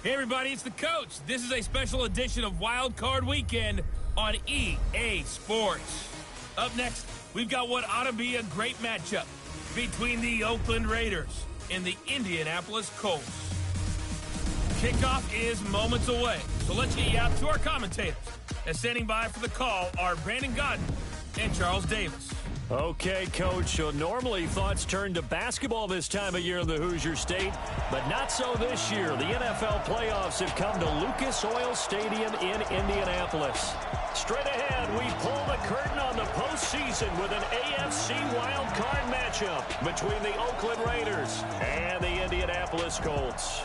Hey everybody, it's the coach. This is a special edition of Wildcard Weekend on EA Sports. Up next, we've got what ought to be a great matchup between the Oakland Raiders and the Indianapolis Colts. Kickoff is moments away, so let's get you out to our commentators. And standing by for the call are Brandon Godden and Charles Davis. Okay, Coach, so normally thoughts turn to basketball this time of year in the Hoosier State, but not so this year. The NFL playoffs have come to Lucas Oil Stadium in Indianapolis. Straight ahead, we pull the curtain on the postseason with an AFC wildcard matchup between the Oakland Raiders and the Indianapolis Colts.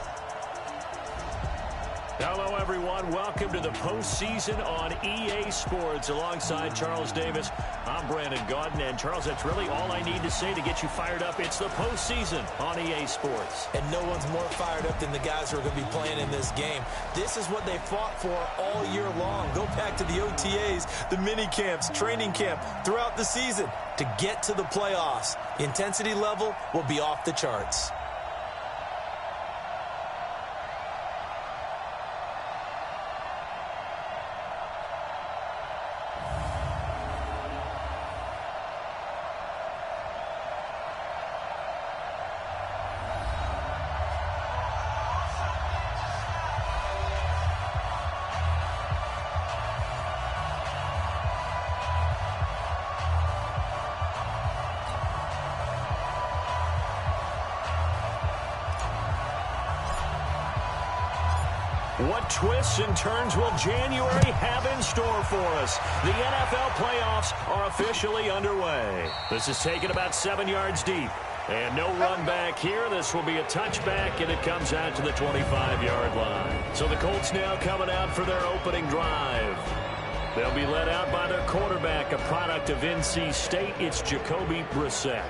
Hello, everyone. Welcome to the postseason on EA Sports. Alongside Charles Davis, I'm Brandon Godden. And, Charles, that's really all I need to say to get you fired up. It's the postseason on EA Sports. And no one's more fired up than the guys who are going to be playing in this game. This is what they fought for all year long. Go back to the OTAs, the mini camps, training camp, throughout the season to get to the playoffs. The intensity level will be off the charts. What twists and turns will January have in store for us? The NFL playoffs are officially underway. This is taken about 7 yards deep. And no run back here. This will be a touchback, and it comes out to the 25-yard line. So the Colts now coming out for their opening drive. They'll be led out by their quarterback, a product of NC State. It's Jacoby Brissett.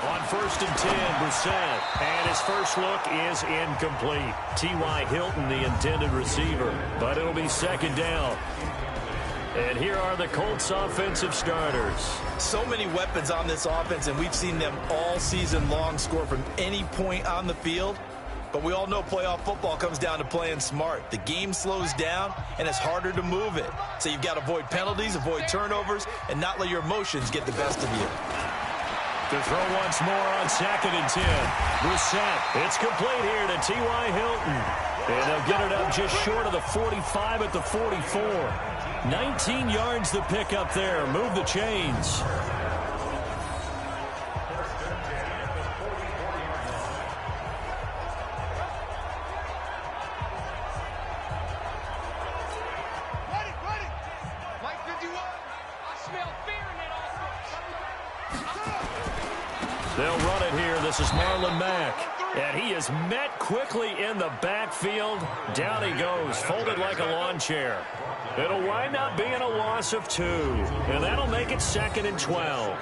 On 1st and 10, Brissett, and his first look is incomplete. T.Y. Hilton, the intended receiver, but it'll be second down. And here are the Colts offensive starters. So many weapons on this offense, and we've seen them all season long score from any point on the field. But we all know playoff football comes down to playing smart. The game slows down, and it's harder to move it. So you've got to avoid penalties, avoid turnovers, and not let your emotions get the best of you. To throw once more on 2nd and 10. Brissett, it's complete here to T.Y. Hilton. And they'll get it up just short of the 45 at the 44. 19 yards the pick up there. Move the chains. They'll run it here. This is Marlon Mack. And he is met quickly in the backfield. Down he goes, folded like a lawn chair. It'll wind up being a loss of 2. And that'll make it 2nd and 12.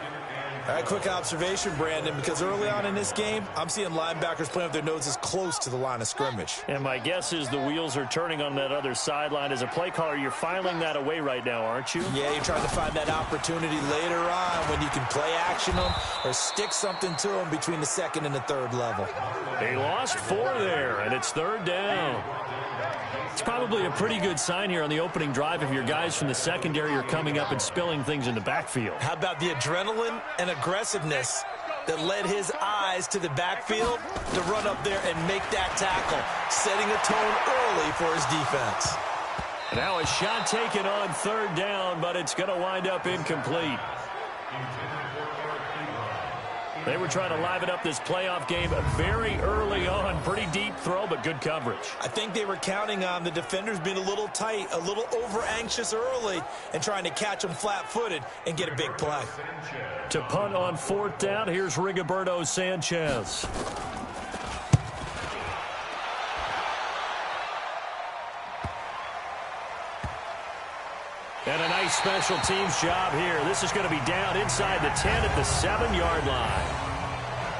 All right, quick observation, Brandon, because early on in this game, I'm seeing linebackers playing with their noses close to the line of scrimmage. And my guess is the wheels are turning on that other sideline. As a play caller, you're filing that away right now, aren't you? Yeah, you're trying to find that opportunity later on when you can play action them or stick something to them between the 2nd and the 3rd level. They lost 4 there, and it's 3rd down. It's probably a pretty good sign here on the opening drive if your guys from the secondary are coming up and spilling things in the backfield. How about the adrenaline and aggressiveness that led his eyes to the backfield to run up there and make that tackle, setting a tone early for his defense. Now a shot taken on 3rd down, but it's going to wind up incomplete. They were trying to liven up this playoff game very early on. Pretty deep throw, but good coverage. I think they were counting on the defenders being a little tight, a little over-anxious early, and trying to catch them flat-footed and get a big play. To punt on 4th down, here's Rigoberto Sanchez. And a nice special teams job here. This is going to be down inside the 10 at the 7-yard line.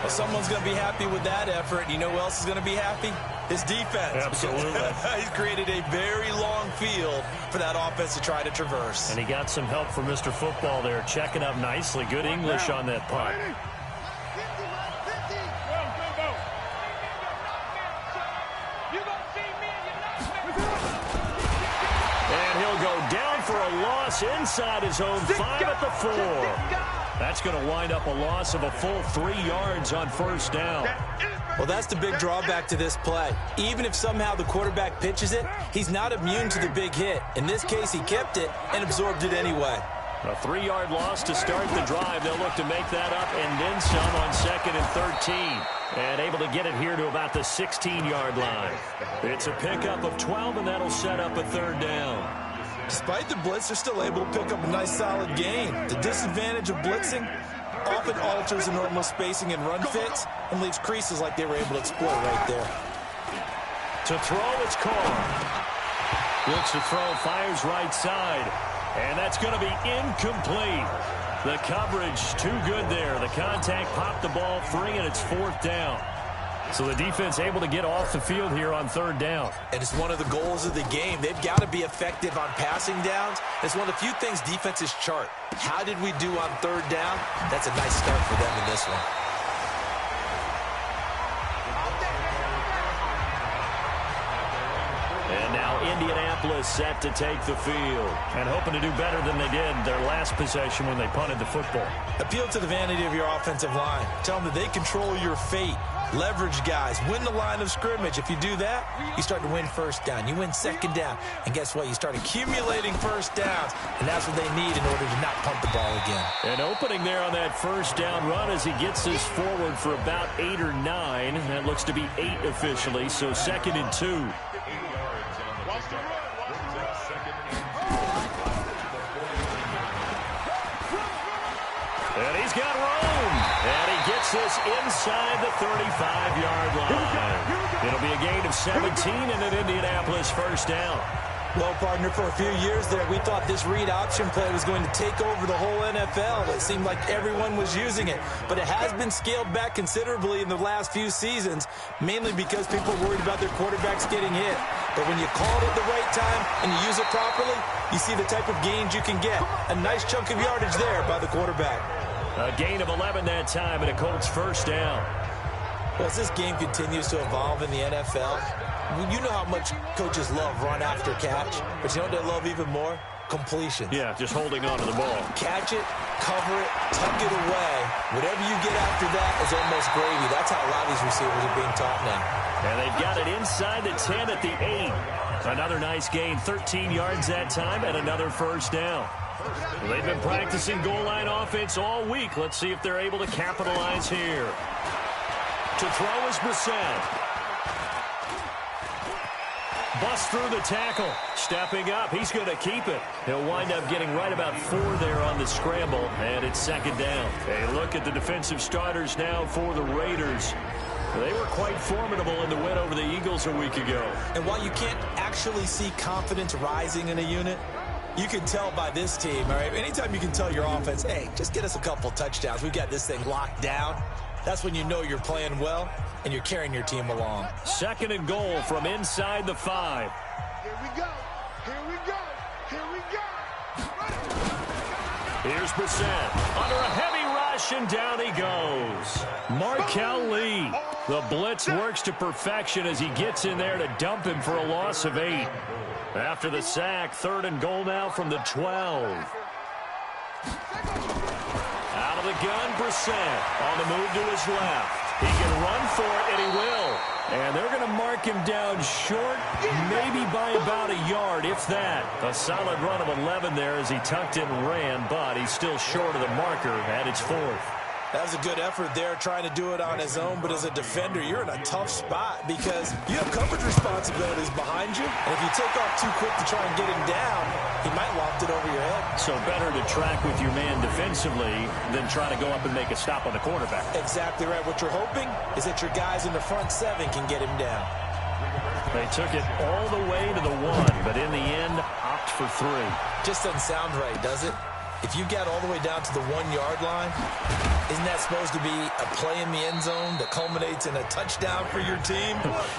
Well, someone's going to be happy with that effort. You know who else is going to be happy? His defense. Absolutely. He's created a very long field for that offense to try to traverse. And he got some help from Mr. Football there, checking up nicely. Good English on that punt. And he'll go down for a loss inside his own 5 at the 4. That's going to wind up a loss of a full 3 yards on first down. Well, that's the big drawback to this play. Even if somehow the quarterback pitches it, he's not immune to the big hit. In this case, he kept it and absorbed it anyway. A 3-yard loss to start the drive. They'll look to make that up and then some on 2nd and 13. And able to get it here to about the 16-yard line. It's a pickup of 12, and that'll set up a 3rd down. Despite the blitz, they're still able to pick up a nice solid gain. The disadvantage of blitzing often alters the normal spacing and run fits and leaves creases like they were able to exploit right there. To throw, it's Carr. Looks to throw, fires right side. And that's going to be incomplete. The coverage too good there. The contact popped the ball free, and it's 4th down. So the defense able to get off the field here on 3rd down. And it's one of the goals of the game. They've got to be effective on passing downs. It's one of the few things defenses chart. How did we do on 3rd down? That's a nice start for them in this one. And now Indianapolis set to take the field. And hoping to do better than they did their last possession when they punted the football. Appeal to the vanity of your offensive line. Tell them that they control your fate. Leverage guys. Win the line of scrimmage. If you do that, you start to win first down. You win 2nd down. And guess what? You start accumulating first downs. And that's what they need in order to not punt the ball again. An opening there on that first down run as he gets this forward for about 8 or 9. That looks to be 8 officially. So 2nd and 2. And he's got room. And he gets this inside the 35-yard line. It'll be a gain of 17 and an Indianapolis first down. Well, partner, for a few years there, we thought this read option play was going to take over the whole NFL. It seemed like everyone was using it. But it has been scaled back considerably in the last few seasons, mainly because people are worried about their quarterbacks getting hit. But when you call it at the right time and you use it properly, you see the type of gains you can get. A nice chunk of yardage there by the quarterback. A gain of 11 that time and a Colts first down. Well, as this game continues to evolve in the NFL, you know how much coaches love run after catch, but you know what they love even more? Completion. Yeah, just holding on to the ball. Catch it, cover it, tuck it away. Whatever you get after that is almost gravy. That's how a lot of these receivers are being taught now. And they've got it inside the 10 at the 8. Another nice gain, 13 yards that time, and another first down. Well, they've been practicing goal line offense all week. Let's see if they're able to capitalize here. To throw is Brissett. Bust through the tackle. Stepping up. He's going to keep it. He'll wind up getting right about 4 there on the scramble, and it's 2nd down. A look at the defensive starters now for the Raiders. They were quite formidable in the win over the Eagles a week ago. And while you can't actually see confidence rising in a unit, you can tell by this team, all right? Anytime you can tell your offense, hey, just get us a couple touchdowns. We've got this thing locked down. That's when you know you're playing well and you're carrying your team along. 2nd and goal from inside the 5. Here we go. Here we go. Here we go. Here's Brissett under a heavy rush, and down he goes. Markel Lee. The blitz works to perfection as he gets in there to dump him for a loss of 8. After the sack, 3rd and goal now from the 12. Out of the gun, Brissett on the move to his left. He can run for it, and he will. And they're going to mark him down short, maybe by about a yard, if that. A solid run of 11 there as he tucked in and ran, but he's still short of the marker at its 4th. That was a good effort there, trying to do it on his own. But as a defender, you're in a tough spot because you have coverage responsibilities behind you. And if you take off too quick to try and get him down, he might loft it over your head. So better to track with your man defensively than try to go up and make a stop on the quarterback. Exactly right. What you're hoping is that your guys in the front 7 can get him down. They took it all the way to the 1, but in the end, opt for 3. Just doesn't sound right, does it? If you got all the way down to the 1-yard line, isn't that supposed to be a play in the end zone that culminates in a touchdown for your team?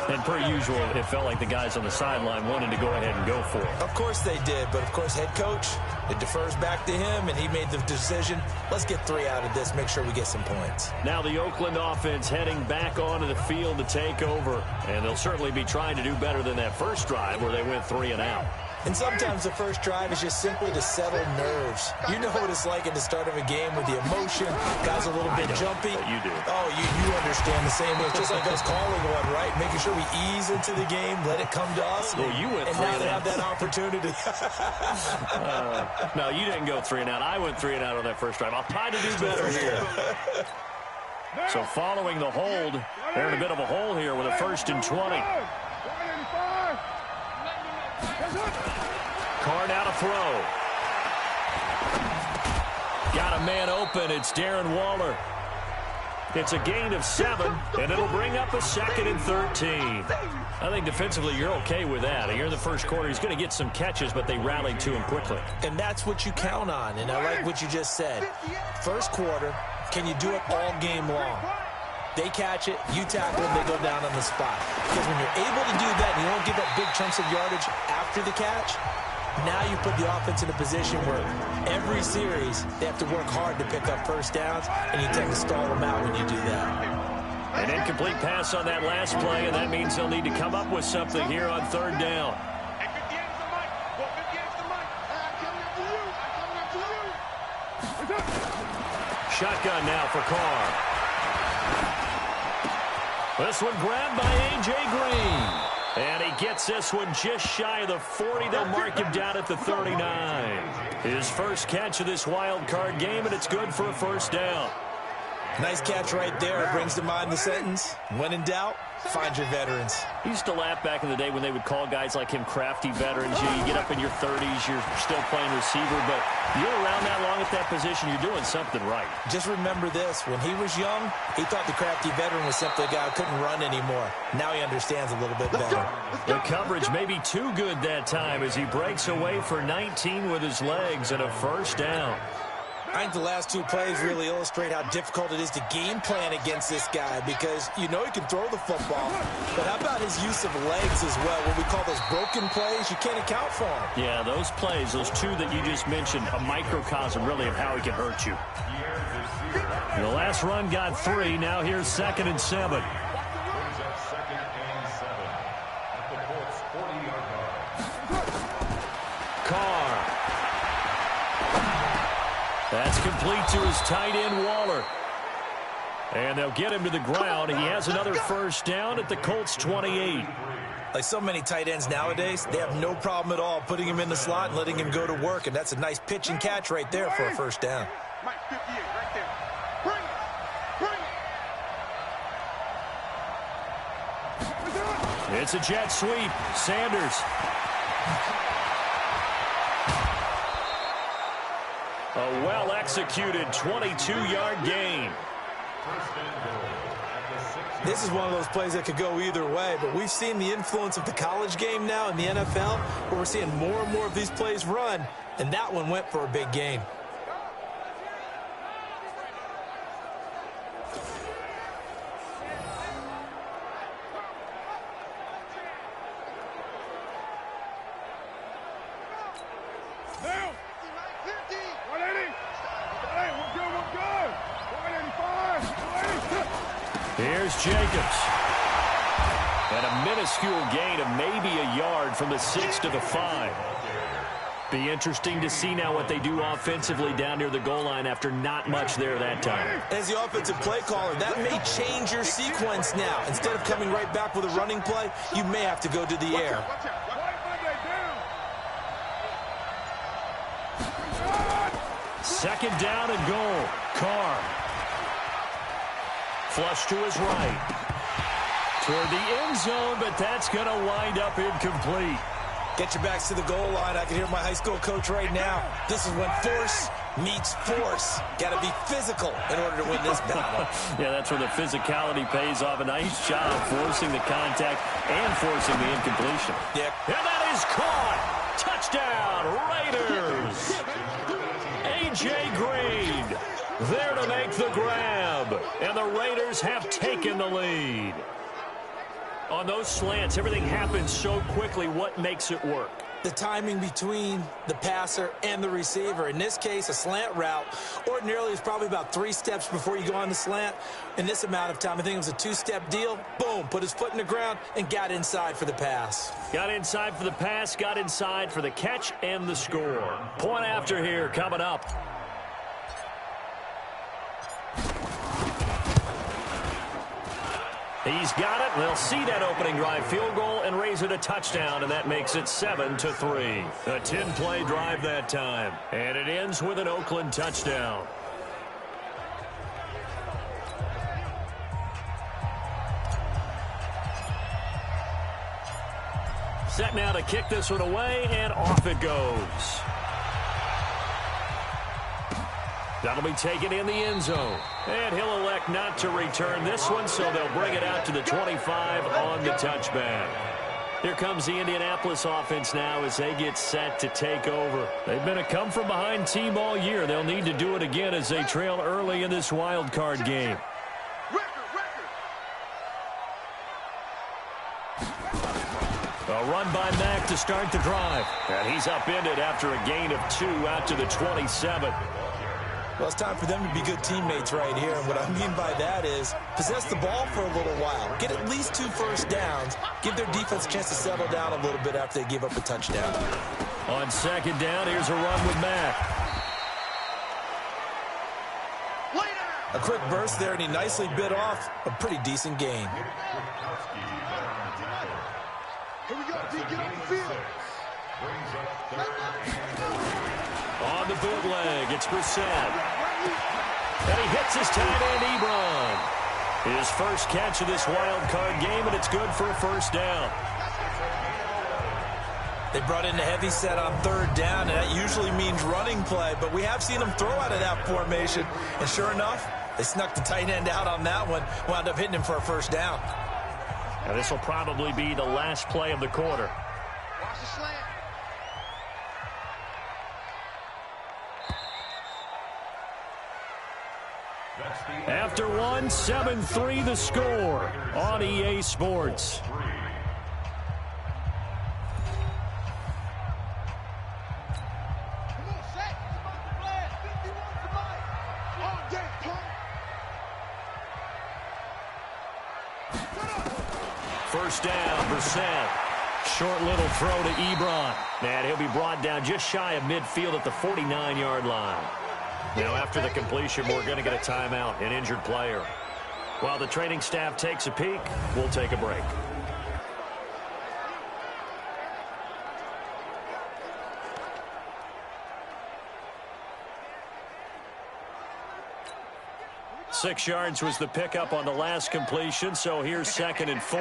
And per usual, it felt like the guys on the sideline wanted to go ahead and go for it. Of course they did, but of course head coach, it defers back to him, and he made the decision, let's get 3 out of this, make sure we get some points. Now the Oakland offense heading back onto the field to take over, and they'll certainly be trying to do better than that first drive where they went 3 and out. And sometimes the first drive is just simply to settle nerves. You know what it's like at the start of a game with the emotion. Guys are a little bit jumpy. You do. Oh, you understand the same way. It's just like us calling one, right? Making sure we ease into the game, let it come to us. Well, you went and now they have that opportunity. No, you didn't go 3 and out. I went 3 and out on that first drive. I'll try to do better here. So following the hold, they're in a bit of a hole here with a 1st and 20. Carr now to throw. Got a man open. It's Darren Waller. It's a gain of 7, and it'll bring up a 2nd and 13. I think defensively you're okay with that. Here in the first quarter, he's going to get some catches, but they rallied to him quickly. And that's what you count on, and I like what you just said. First quarter, can you do it all game long? They catch it, you tackle them, they go down on the spot. Because when you're able to do that and you don't give up big chunks of yardage after the catch, now you put the offense in a position where every series they have to work hard to pick up first downs, and you tend to stall them out when you do that. An incomplete pass on that last play, and that means they'll need to come up with something here on 3rd down. Shotgun now for Carr. This one grabbed by A.J. Green. And he gets this one just shy of the 40. They'll mark him down at the 39. His first catch of this wild card game, and it's good for a 1st down. Nice catch right there. It brings to mind the sentence, when in doubt, find your veterans. He used to laugh back in the day when they would call guys like him crafty veterans. You get up in your 30s, you're still playing receiver, but you're around that long at that position, you're doing something right. Just remember this. When he was young, he thought the crafty veteran was simply a guy who couldn't run anymore. Now he understands a little bit better. The coverage may be too good that time as he breaks away for 19 with his legs and a 1st down. I think the last 2 plays really illustrate how difficult it is to game plan against this guy, because you know he can throw the football, but how about his use of legs as well? What we call those broken plays, you can't account for them. Yeah, those plays, those 2 that you just mentioned, a microcosm really of how he can hurt you. The last run got 3. Now here's 2nd and 7. Carr. That's complete to his tight end, Waller. And they'll get him to the ground. He has another 1st down at the Colts 28. Like so many tight ends nowadays, they have no problem at all putting him in the slot and letting him go to work. And that's a nice pitch and catch right there for a 1st down. It's a jet sweep. Sanders. A well-executed 22-yard gain. This is one of those plays that could go either way, but we've seen the influence of the college game now in the NFL, where we're seeing more and more of these plays run, and that one went for a big gain. Here's Jacobs. And a minuscule gain of maybe a yard from the 6 to the 5. Be interesting to see now what they do offensively down near the goal line after not much there that time. As the offensive play caller, that may change your sequence now. Instead of coming right back with a running play, you may have to go to the air. Second down and goal. Carr. Flush to his right. Toward the end zone, but that's going to wind up incomplete. Get your backs to the goal line. I can hear my high school coach right now. This is when force meets force. Got to be physical in order to win this battle. Yeah, that's where the physicality pays off. A nice job forcing the contact and forcing the incompletion. Yeah. And that is caught. Touchdown, Raiders. A.J. Green there to make the grab. And the Raiders have taken the lead. On those slants, everything happens so quickly. What makes it work? The timing between the passer and the receiver. In this case, a slant route ordinarily is probably about 3 steps before you go on the slant. In this amount of time, I think it was a 2-step deal. Boom, put his foot in the ground and got inside for the pass. Got inside for the pass, got inside for the catch and the score. Point after here coming up. He's got it. They'll see that opening drive field goal and raise it a touchdown, and that makes it 7-3. A 10-play drive that time, and it ends with an Oakland touchdown. Set now to kick this one away, and off it goes. That'll be taken in the end zone. And he'll elect not to return this one, so they'll bring it out to the 25 on the touchback. Here comes the Indianapolis offense now as they get set to take over. They've been a come-from-behind team all year. They'll need to do it again as they trail early in this wild card game. A run by Mack to start the drive. And he's upended after a gain of 2 out to the 27. Well, it's time for them to be good teammates right here. And what I mean by that is possess the ball for a little while. Get at least 2 first downs. Give their defense a chance to settle down a little bit after they give up a touchdown. On second down, here's a run with Mack. A quick burst there, and he nicely bit off a pretty decent gain. Here we go, D, get on the field. On the bootleg, it's Brissett. And he hits his tight end, Ebron. His first catch of this wild card game, and it's good for a first down. They brought in the heavy set on 3rd down, and that usually means running play, but we have seen them throw out of that formation. And sure enough, they snuck the tight end out on that one, wound up hitting him for a first down. And this will probably be the last play of the quarter. Watch the slant. After one, 7-3 the score on EA Sports. Come on, set. It's about to blast. 51 tonight. All day, punk. First down, Brissett. Short little throw to Ebron. And he'll be brought down just shy of midfield at the 49-yard line. Now, after the completion, we're going to get a timeout, an injured player. While the training staff takes a peek, we'll take a break. Six yards was the pickup on the last completion, so here's 2nd and 4.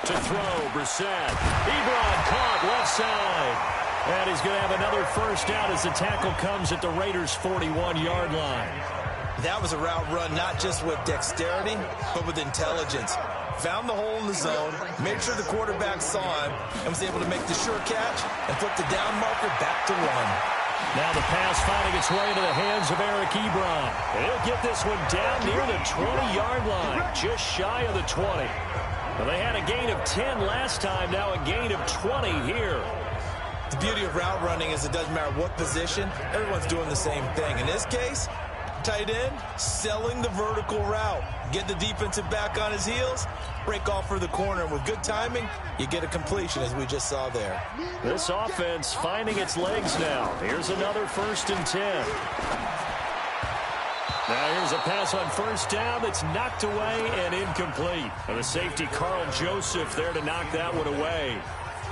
To throw, Brissett. Ebron caught left side. And he's going to have another first down as the tackle comes at the Raiders' 41-yard line. That was a route run not just with dexterity, but with intelligence. Found the hole in the zone, made sure the quarterback saw him, and was able to make the sure catch and flip the down marker back to 1. Now the pass finding its way into the hands of Eric Ebron. And he'll get this one down near the 20-yard line, just shy of the 20. Well, they had a gain of 10 last time, now a gain of 20 here. The beauty of route running is it doesn't matter what position, everyone's doing the same thing. In this case, tight end, selling the vertical route. Get the defensive back on his heels, break off for the corner. And with good timing, you get a completion, as we just saw there. This offense finding its legs now. Here's another 1st and 10. Now here's a pass on first down that's knocked away and incomplete. And the safety, Carl Joseph, there to knock that one away.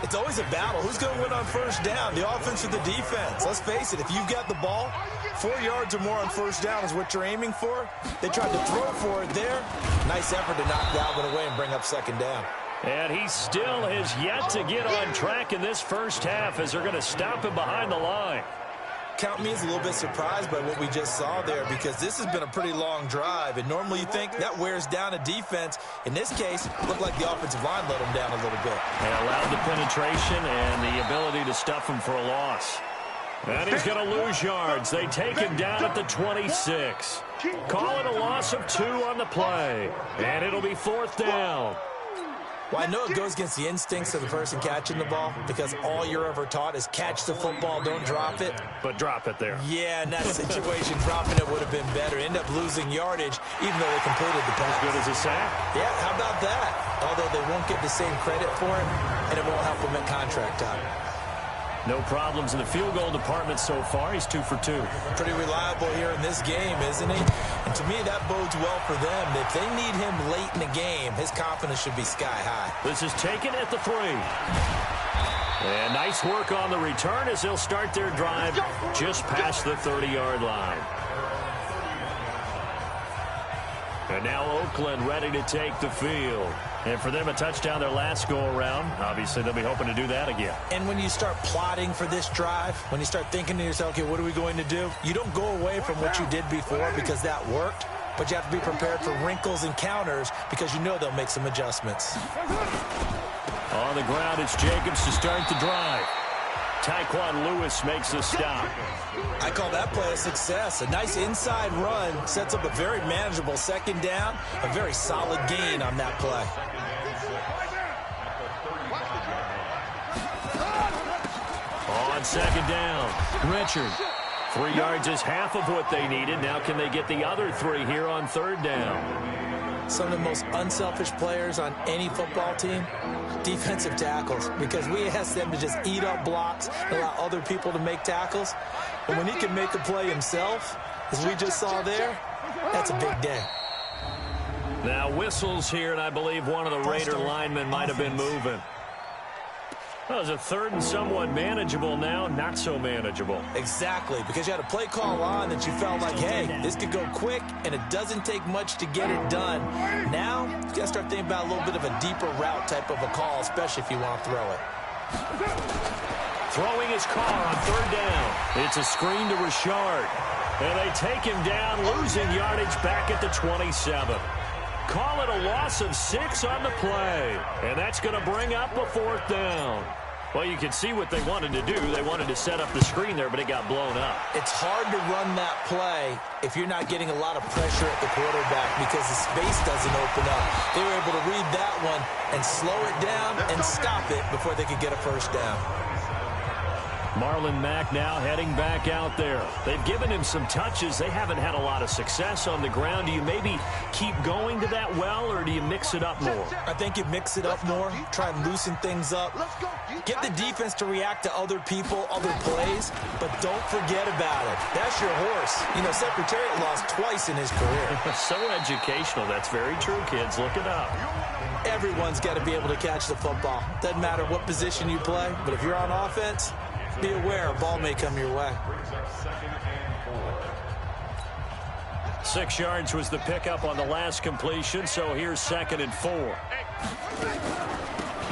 It's always a battle. Who's going to win on first down, the offense or the defense? Let's face it, if you've got the ball, 4 yards or more on first down is what you're aiming for. They tried to throw for it there. Nice effort to knock that one away and bring up 2nd down. And he still has yet to get on track in this first half as they're going to stop him behind the line. Count me as a little bit surprised by what we just saw there, because this has been a pretty long drive, and normally you think that wears down a defense. In this case, it looked like the offensive line let them down a little bit. They allowed the penetration and the ability to stuff them for a loss. And he's going to lose yards. They take him down at the 26. Call it a loss of 2 on the play. And it'll be 4th down. Well, I know it goes against the instincts of the person catching the ball because all you're ever taught is catch the football, don't drop it. But drop it there. Yeah, in that situation, dropping it would have been better. End up losing yardage even though they completed the pass. As good as a sack? Yeah, how about that? Although they won't get the same credit for it, and it won't help him at contract time. No problems in the field goal department so far. He's 2 for 2. Pretty reliable here in this game, isn't he? And to me, that bodes well for them. If they need him late in the game, his confidence should be sky high. This is taken at the 3. And nice work on the return as they'll start their drive just past the 30-yard line. And now Oakland ready to take the field. And for them, a touchdown their last go-around. Obviously, they'll be hoping to do that again. And when you start plotting for this drive, when you start thinking to yourself, okay, what are we going to do? You don't go away from what you did before because that worked, but you have to be prepared for wrinkles and counters because you know they'll make some adjustments. On the ground, it's Jacobs to start the drive. Tyquan Lewis makes the stop. I call that play a success. A nice inside run sets up a very manageable 2nd down, a very solid gain on that play. On 2nd down, Richard. 3 yards is half of what they needed. Now can they get the other 3 here on 3rd down? Some of the most unselfish players on any football team, defensive tackles, because we ask them to just eat up blocks and allow other people to make tackles. But when he can make a play himself, as we just saw there, that's a big day. Now whistles here, and I believe one of the Raider linemen might have been moving. Well, it's a 3rd and somewhat manageable now, not so manageable. Exactly, because you had a play call on that you felt like, hey, this could go quick, and it doesn't take much to get it done. Now, you got to start thinking about a little bit of a deeper route type of a call, especially if you want to throw it. Throwing his car on 3rd down. It's a screen to Richard. And they take him down, losing yardage back at the 27. Call it a loss of 6 on the play. And that's going to bring up a 4th down. Well, you can see what they wanted to do. They wanted to set up the screen there, but it got blown up. It's hard to run that play if you're not getting a lot of pressure at the quarterback because the space doesn't open up. They were able to read that one and slow it down and stop it before they could get a 1st down. Marlon Mack now heading back out there. They've given him some touches. They haven't had a lot of success on the ground. Do you maybe keep going to that well, or do you mix it up more? I think you mix it up more, try and loosen things up. Get the defense to react to other people, other plays, but don't forget about it. That's your horse. You know, Secretariat lost twice in his career. So educational. That's very true, kids. Look it up. Everyone's got to be able to catch the football. Doesn't matter what position you play, but if you're on offense, be aware a ball may come your way. 6 yards was the pickup on the last completion, so here's 2nd and 4.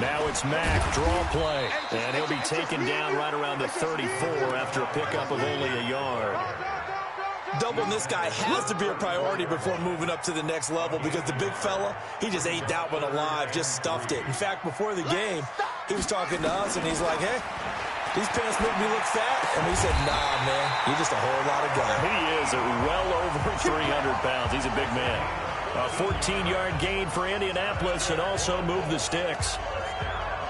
Now it's Mack, draw play, and he'll be taken down right around the 34 after a pickup of only a yard. Doubling this guy has to be a priority before moving up to the next level because the big fella, he just ate that one alive, just stuffed it. In fact, before the game, he was talking to us, and he's like, hey, these pants make me look fat. And we said, nah, man, you're just a whole lot of guy. He is well over 300 pounds. He's a big man. A 14-yard gain for Indianapolis and also move the sticks.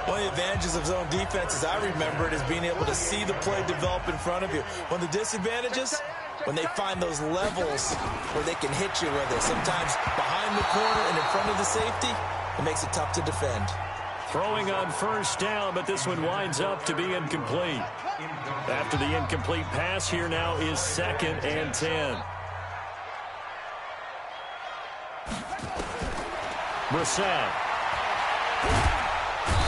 One of the advantages of zone defense, as I remember it, is being able to see the play develop in front of you. One of the disadvantages, when they find those levels where they can hit you with it. Sometimes behind the corner and in front of the safety, it makes it tough to defend. Throwing on 1st down, but this one winds up to be incomplete. After the incomplete pass, here now is 2nd and 10. Brissett.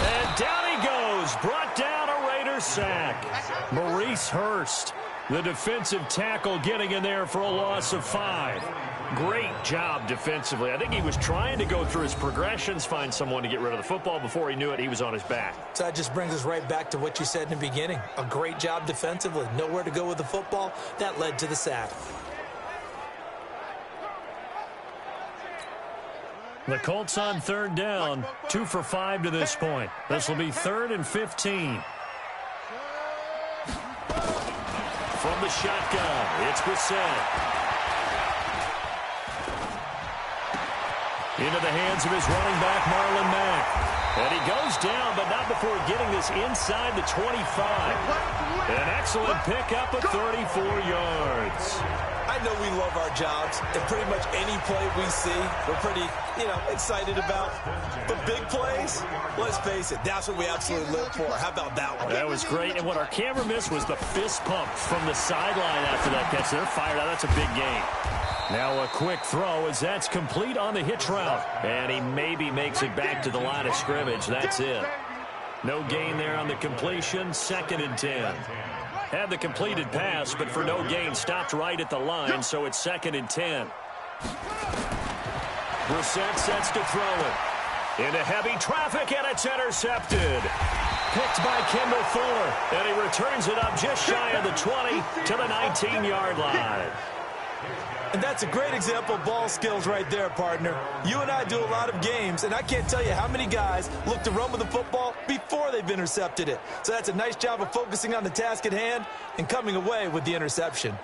And down he goes. Brought down a Raider sack. Maurice Hurst, the defensive tackle, getting in there for a loss of 5. Great job defensively. I think he was trying to go through his progressions, find someone to get rid of the football. Before he knew it, he was on his back. So that just brings us right back to what you said in the beginning. A great job defensively. Nowhere to go with the football. That led to the sack. The Colts on 3rd down, 2 for 5 to this point. This will be 3rd and 15. From the shotgun, it's Brissett. Into the hands of his running back, Marlon Mack. And he goes down, but not before getting this inside the 25. An excellent pickup of 34 yards. I know we love our jobs, and pretty much any play we see, we're pretty, excited about. But big plays, let's face it, that's what we absolutely live for. How about that one? That was great, and what our camera missed was the fist pump from the sideline after that catch. They're fired out. That's a big game. Now a quick throw as that's complete on the hitch route. And he maybe makes it back to the line of scrimmage. That's it. No gain there on the completion. 2nd and 10. Had the completed pass, but for no gain, stopped right at the line, so it's 2nd and 10. Brissett sets to throw it. Into heavy traffic, and it's intercepted. Picked by Kendall Fuller, and he returns it up just shy of the 20 to the 19-yard line. And that's a great example of ball skills right there, partner. You and I do a lot of games, and I can't tell you how many guys look to run with the football before they've intercepted it. So that's a nice job of focusing on the task at hand and coming away with the interception.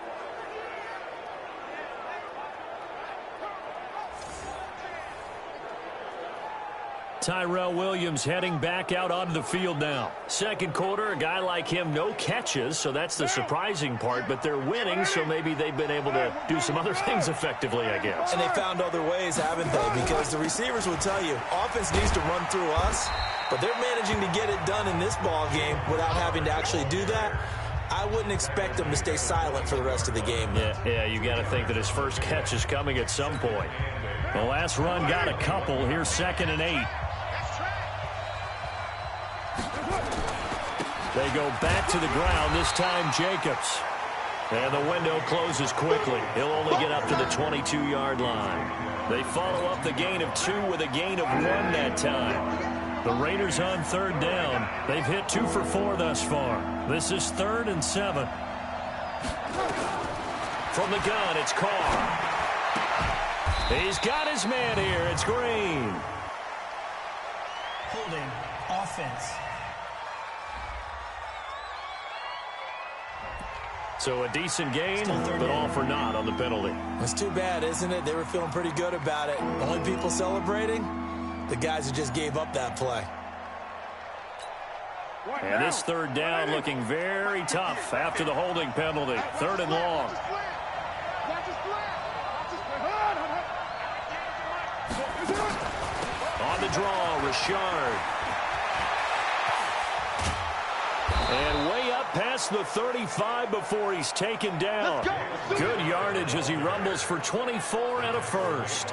Tyrell Williams heading back out onto the field now. Second quarter, a guy like him, no catches, so that's the surprising part, but they're winning, so maybe they've been able to do some other things effectively, I guess. And they found other ways, haven't they? Because the receivers will tell you, offense needs to run through us, but they're managing to get it done in this ball game without having to actually do that. I wouldn't expect them to stay silent for the rest of the game. Yeah, you got to think that his first catch is coming at some point. The last run got a couple. Here's 2nd and 8. They go back to the ground, this time Jacobs. And the window closes quickly. He'll only get up to the 22-yard line. They follow up the gain of 2 with a gain of 1 that time. The Raiders on 3rd down. They've hit 2 for 4 thus far. This is 3rd and 7. From the gun, it's Carr. He's got his man here. It's Green. Holding offense. So a decent gain, but all for naught on the penalty. It's too bad, isn't it? They were feeling pretty good about it. The only people celebrating, the guys who just gave up that play. And this 3rd down looking very tough after the holding penalty. 3rd and long. On the draw, Richard. And way up past the 35 before he's taken down. Good yardage as he rumbles for 24 and a first.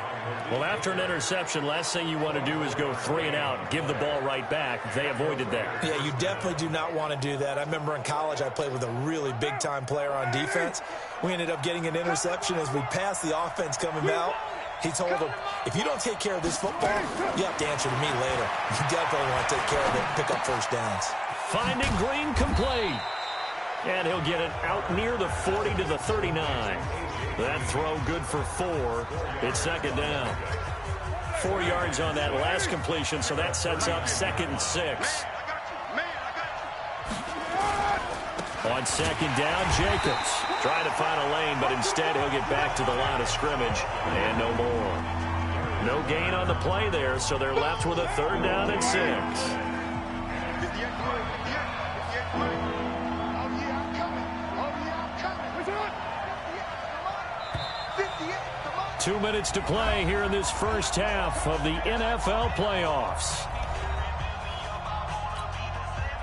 Well, after an interception, last thing you want to do is go 3 and out and give the ball right back. They avoided that. Yeah, you definitely do not want to do that. I remember in college I played with a really big-time player on defense. We ended up getting an interception as we passed the offense coming out. He told him, if you don't take care of this football, you have to answer to me later. You definitely want to take care of it and pick up first downs. Finding Green complete. And he'll get it out near the 40 to the 39. That throw good for 4. It's 2nd down. 4 yards on that last completion, so that sets up 2nd and 6. On 2nd down, Jacobs trying to find a lane, but instead he'll get back to the line of scrimmage and no more. No gain on the play there, so they're left with a 3rd down and 6. 2 minutes to play here in this first half of the NFL playoffs.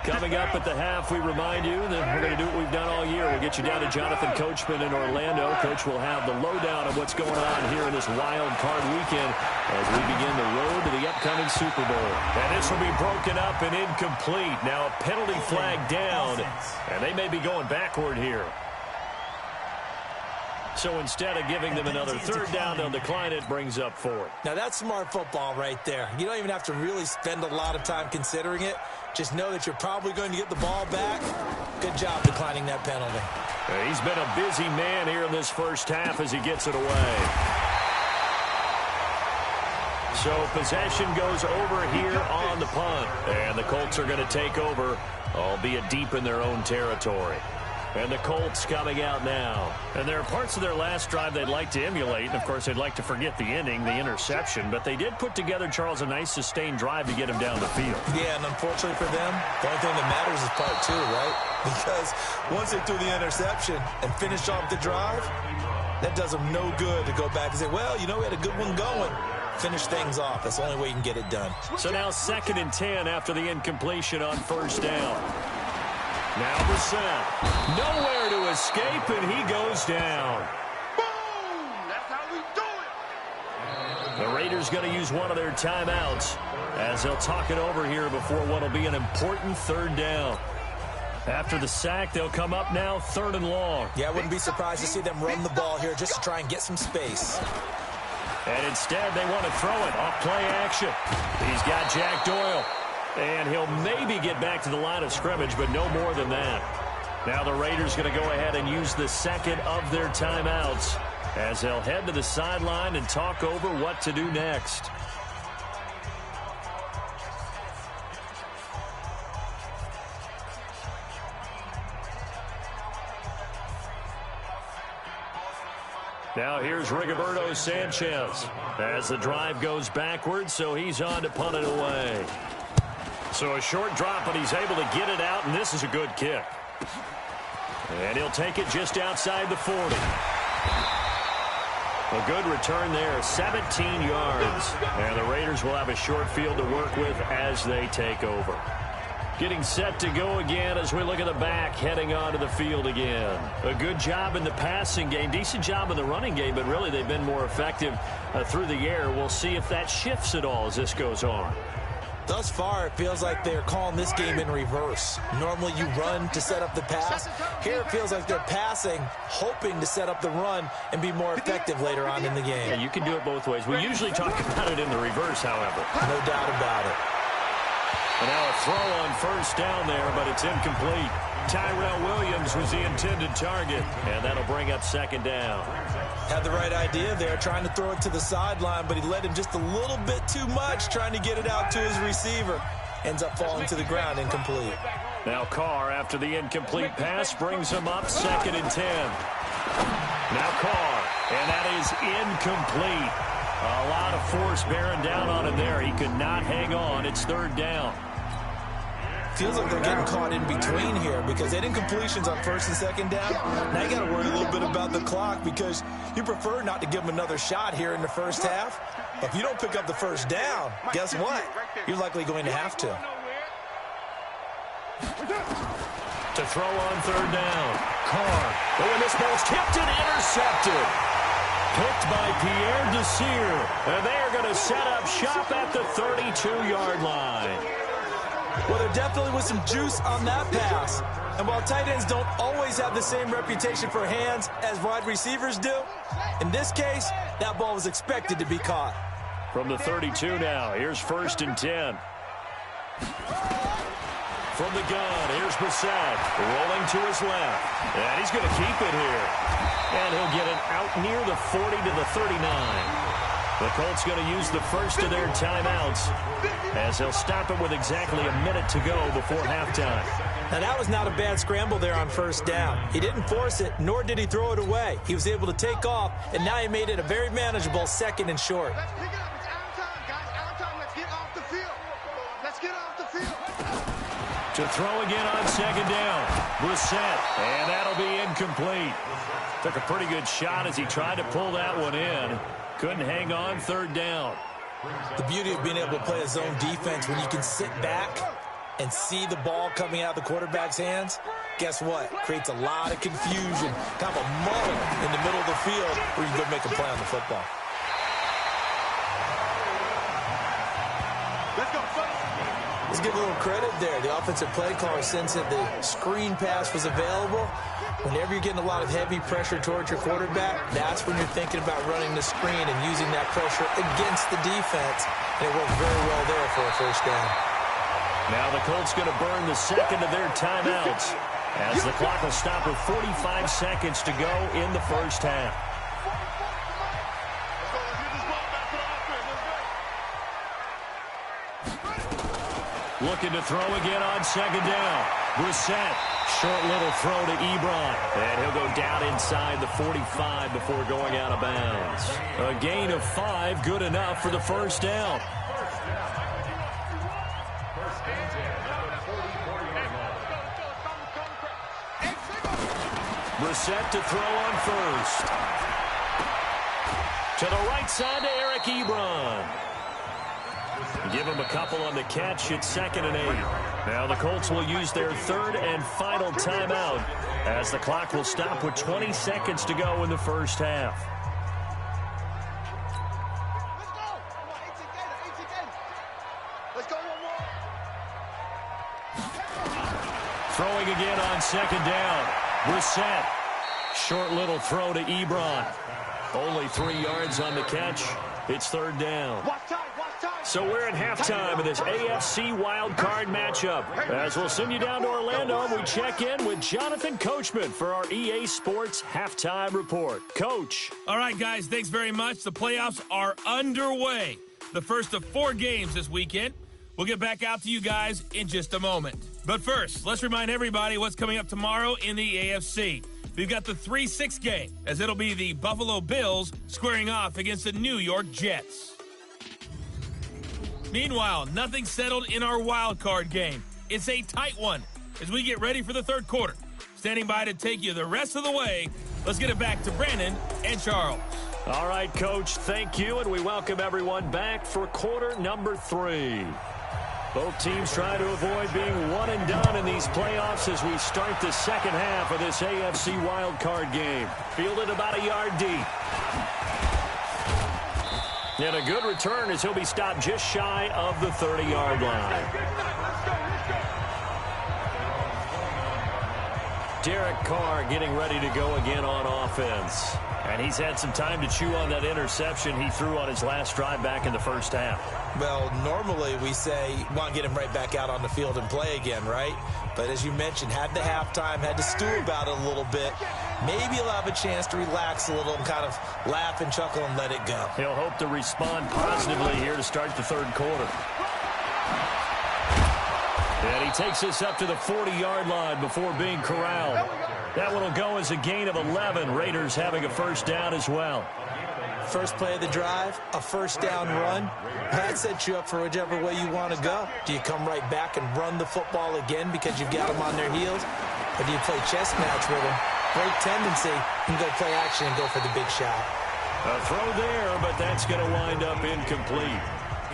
Coming up at the half, we remind you that we're going to do what we've done all year. We'll get you down to Jonathan Coachman in Orlando. Coach will have the lowdown of what's going on here in this wild card weekend as we begin the road to the upcoming Super Bowl. And this will be broken up and incomplete. Now a penalty flag down, and they may be going backward here. So instead of giving them another 3rd down, they'll decline it, brings up 4th. Now that's smart football right there. You don't even have to really spend a lot of time considering it. Just know that you're probably going to get the ball back. Good job declining that penalty. He's been a busy man here in this first half as he gets it away. So possession goes over here on the punt. And the Colts are going to take over, albeit deep in their own territory. And the Colts coming out now. And there are parts of their last drive they'd like to emulate. And, of course, they'd like to forget the inning, the interception. But they did put together, Charles, a nice sustained drive to get him down the field. Yeah, and unfortunately for them, the only thing that matters is part two, right? Because once they threw the interception and finished off the drive, that does them no good to go back and say, well, you know, we had a good one going. Finish things off. That's the only way you can get it done. So now 2nd and 10 after the incompletion on 1st down. Now Brissett. Nowhere to escape, and he goes down. Boom! That's how we do it. The Raiders going to use one of their timeouts as they'll talk it over here before what will be an important 3rd down. After the sack, they'll come up now 3rd and long. Yeah, I wouldn't be surprised to see them run the ball here just to try and get some space. And instead, they want to throw it off play action. He's got Jack Doyle. And he'll maybe get back to the line of scrimmage, but no more than that. Now the Raiders going to go ahead and use the 2nd of their timeouts as they'll head to the sideline and talk over what to do next. Now here's Rigoberto Sanchez as the drive goes backwards, so he's on to punt it away. So a short drop, but he's able to get it out, and this is a good kick. And he'll take it just outside the 40. A good return there, 17 yards. And the Raiders will have a short field to work with as they take over. Getting set to go again as we look at the back, heading onto the field again. A good job in the passing game, decent job in the running game, but really they've been more effective through the air. We'll see if that shifts at all as this goes on. Thus far, it feels like they're calling this game in reverse. Normally you run to set up the pass. Here it feels like they're passing, hoping to set up the run and be more effective later on in the game. Yeah, you can do it both ways. We usually talk about it in the reverse, however. No doubt about it. And now a throw on 1st down there, but it's incomplete. Tyrell Williams was the intended target, and that'll bring up 2nd down. Had the right idea there, trying to throw it to the sideline, but he led him just a little bit too much, trying to get it out to his receiver. Ends up falling to the ground, incomplete. Now Carr, after the incomplete pass, brings him up 2nd and 10. Now Carr, and that is incomplete. A lot of force bearing down on him there. He could not hang on. It's 3rd down. Feels like they're getting caught in between here because they had incompletions on 1st and 2nd down. Now you got to worry a little bit about the clock because you prefer not to give them another shot here in the 1st half. But if you don't pick up the 1st down, guess what? You're likely going to have to. To throw on 3rd down. Carr. Oh, and this ball's tipped and intercepted. Picked by Pierre Desir. And they are going to set up shop at the 32-yard line. Well, there definitely was some juice on that pass. And while tight ends don't always have the same reputation for hands as wide receivers do, in this case, that ball was expected to be caught. From the 32 now, here's 1st and 10. From the gun, here's Brissett, rolling to his left. And he's going to keep it here. And he'll get it out near the 40 to the 39. The Colts going to use the 1st of their timeouts as they'll stop it with exactly a minute to go before halftime. Now, that was not a bad scramble there on 1st down. He didn't force it, nor did he throw it away. He was able to take off, and now he made it a very manageable 2nd and short. Let's pick it up. It's our time, guys. Our time. Let's get off the field. Let's get off the field. To throw again on 2nd down. Brissett, and that'll be incomplete. Took a pretty good shot as he tried to pull that one in. Couldn't hang on 3rd down. The beauty of being able to play a zone defense when you can sit back and see the ball coming out of the quarterback's hands, guess what? Creates a lot of confusion, kind of a muddle in the middle of the field where you can go make a play on the football. Let's go. Let's give a little credit there. The offensive play caller, since that the screen pass was available, whenever you're getting a lot of heavy pressure towards your quarterback, that's when you're thinking about running the screen and using that pressure against the defense. And it worked very well there for a 1st down. Now the Colts going to burn the 2nd of their timeouts as the clock will stop with 45 seconds to go in the 1st half. Looking to throw again on second down. Brissett, short little throw to Ebron. And he'll go down inside the 45 before going out of bounds. A gain of 5, good enough for the first down. Brissett to throw on first. To the right side to Eric Ebron. Give him a couple on the catch. It's 2nd and 8. Now the Colts will use their 3rd and final timeout as the clock will stop with 20 seconds to go in the first half. Let's go. Throwing again on 2nd down. Brissett. Short little throw to Ebron. Only 3 yards on the catch. It's 3rd down. So we're at halftime of this AFC Wildcard matchup. As we'll send you down to Orlando, and we check in with Jonathan Coachman for our EA Sports Halftime Report. Coach. All right, guys, thanks very much. The playoffs are underway. The first of 4 games this weekend. We'll get back out to you guys in just a moment. But first, let's remind everybody what's coming up tomorrow in the AFC. We've got the 3-6 game, as it'll be the Buffalo Bills squaring off against the New York Jets. Meanwhile, nothing settled in our wild card game. It's a tight one as we get ready for the 3rd quarter. Standing by to take you the rest of the way, let's get it back to Brandon and Charles. All right, Coach, thank you, and we welcome everyone back for quarter number 3. Both teams try to avoid being one and done in these playoffs as we start the second half of this AFC wildcard game. Fielded about a yard deep. And a good return as he'll be stopped just shy of the 30-yard line. Derek Carr getting ready to go again on offense. And he's had some time to chew on that interception he threw on his last drive back in the first half. Well, normally we say, want to get him right back out on the field and play again, right? But as you mentioned, had the halftime, had to stew about it a little bit. Maybe he'll have a chance to relax a little and kind of laugh and chuckle and let it go. He'll hope to respond positively here to start the 3rd quarter. And he takes us up to the 40-yard line before being corralled. That one will go as a gain of 11. Raiders having a first down as well. First play of the drive, a first down run. That sets you up for whichever way you want to go. Do you come right back and run the football again because you've got them on their heels? Or do you play chess match with them? Great tendency. You can go play action and go for the big shot. A throw there, but that's going to wind up incomplete.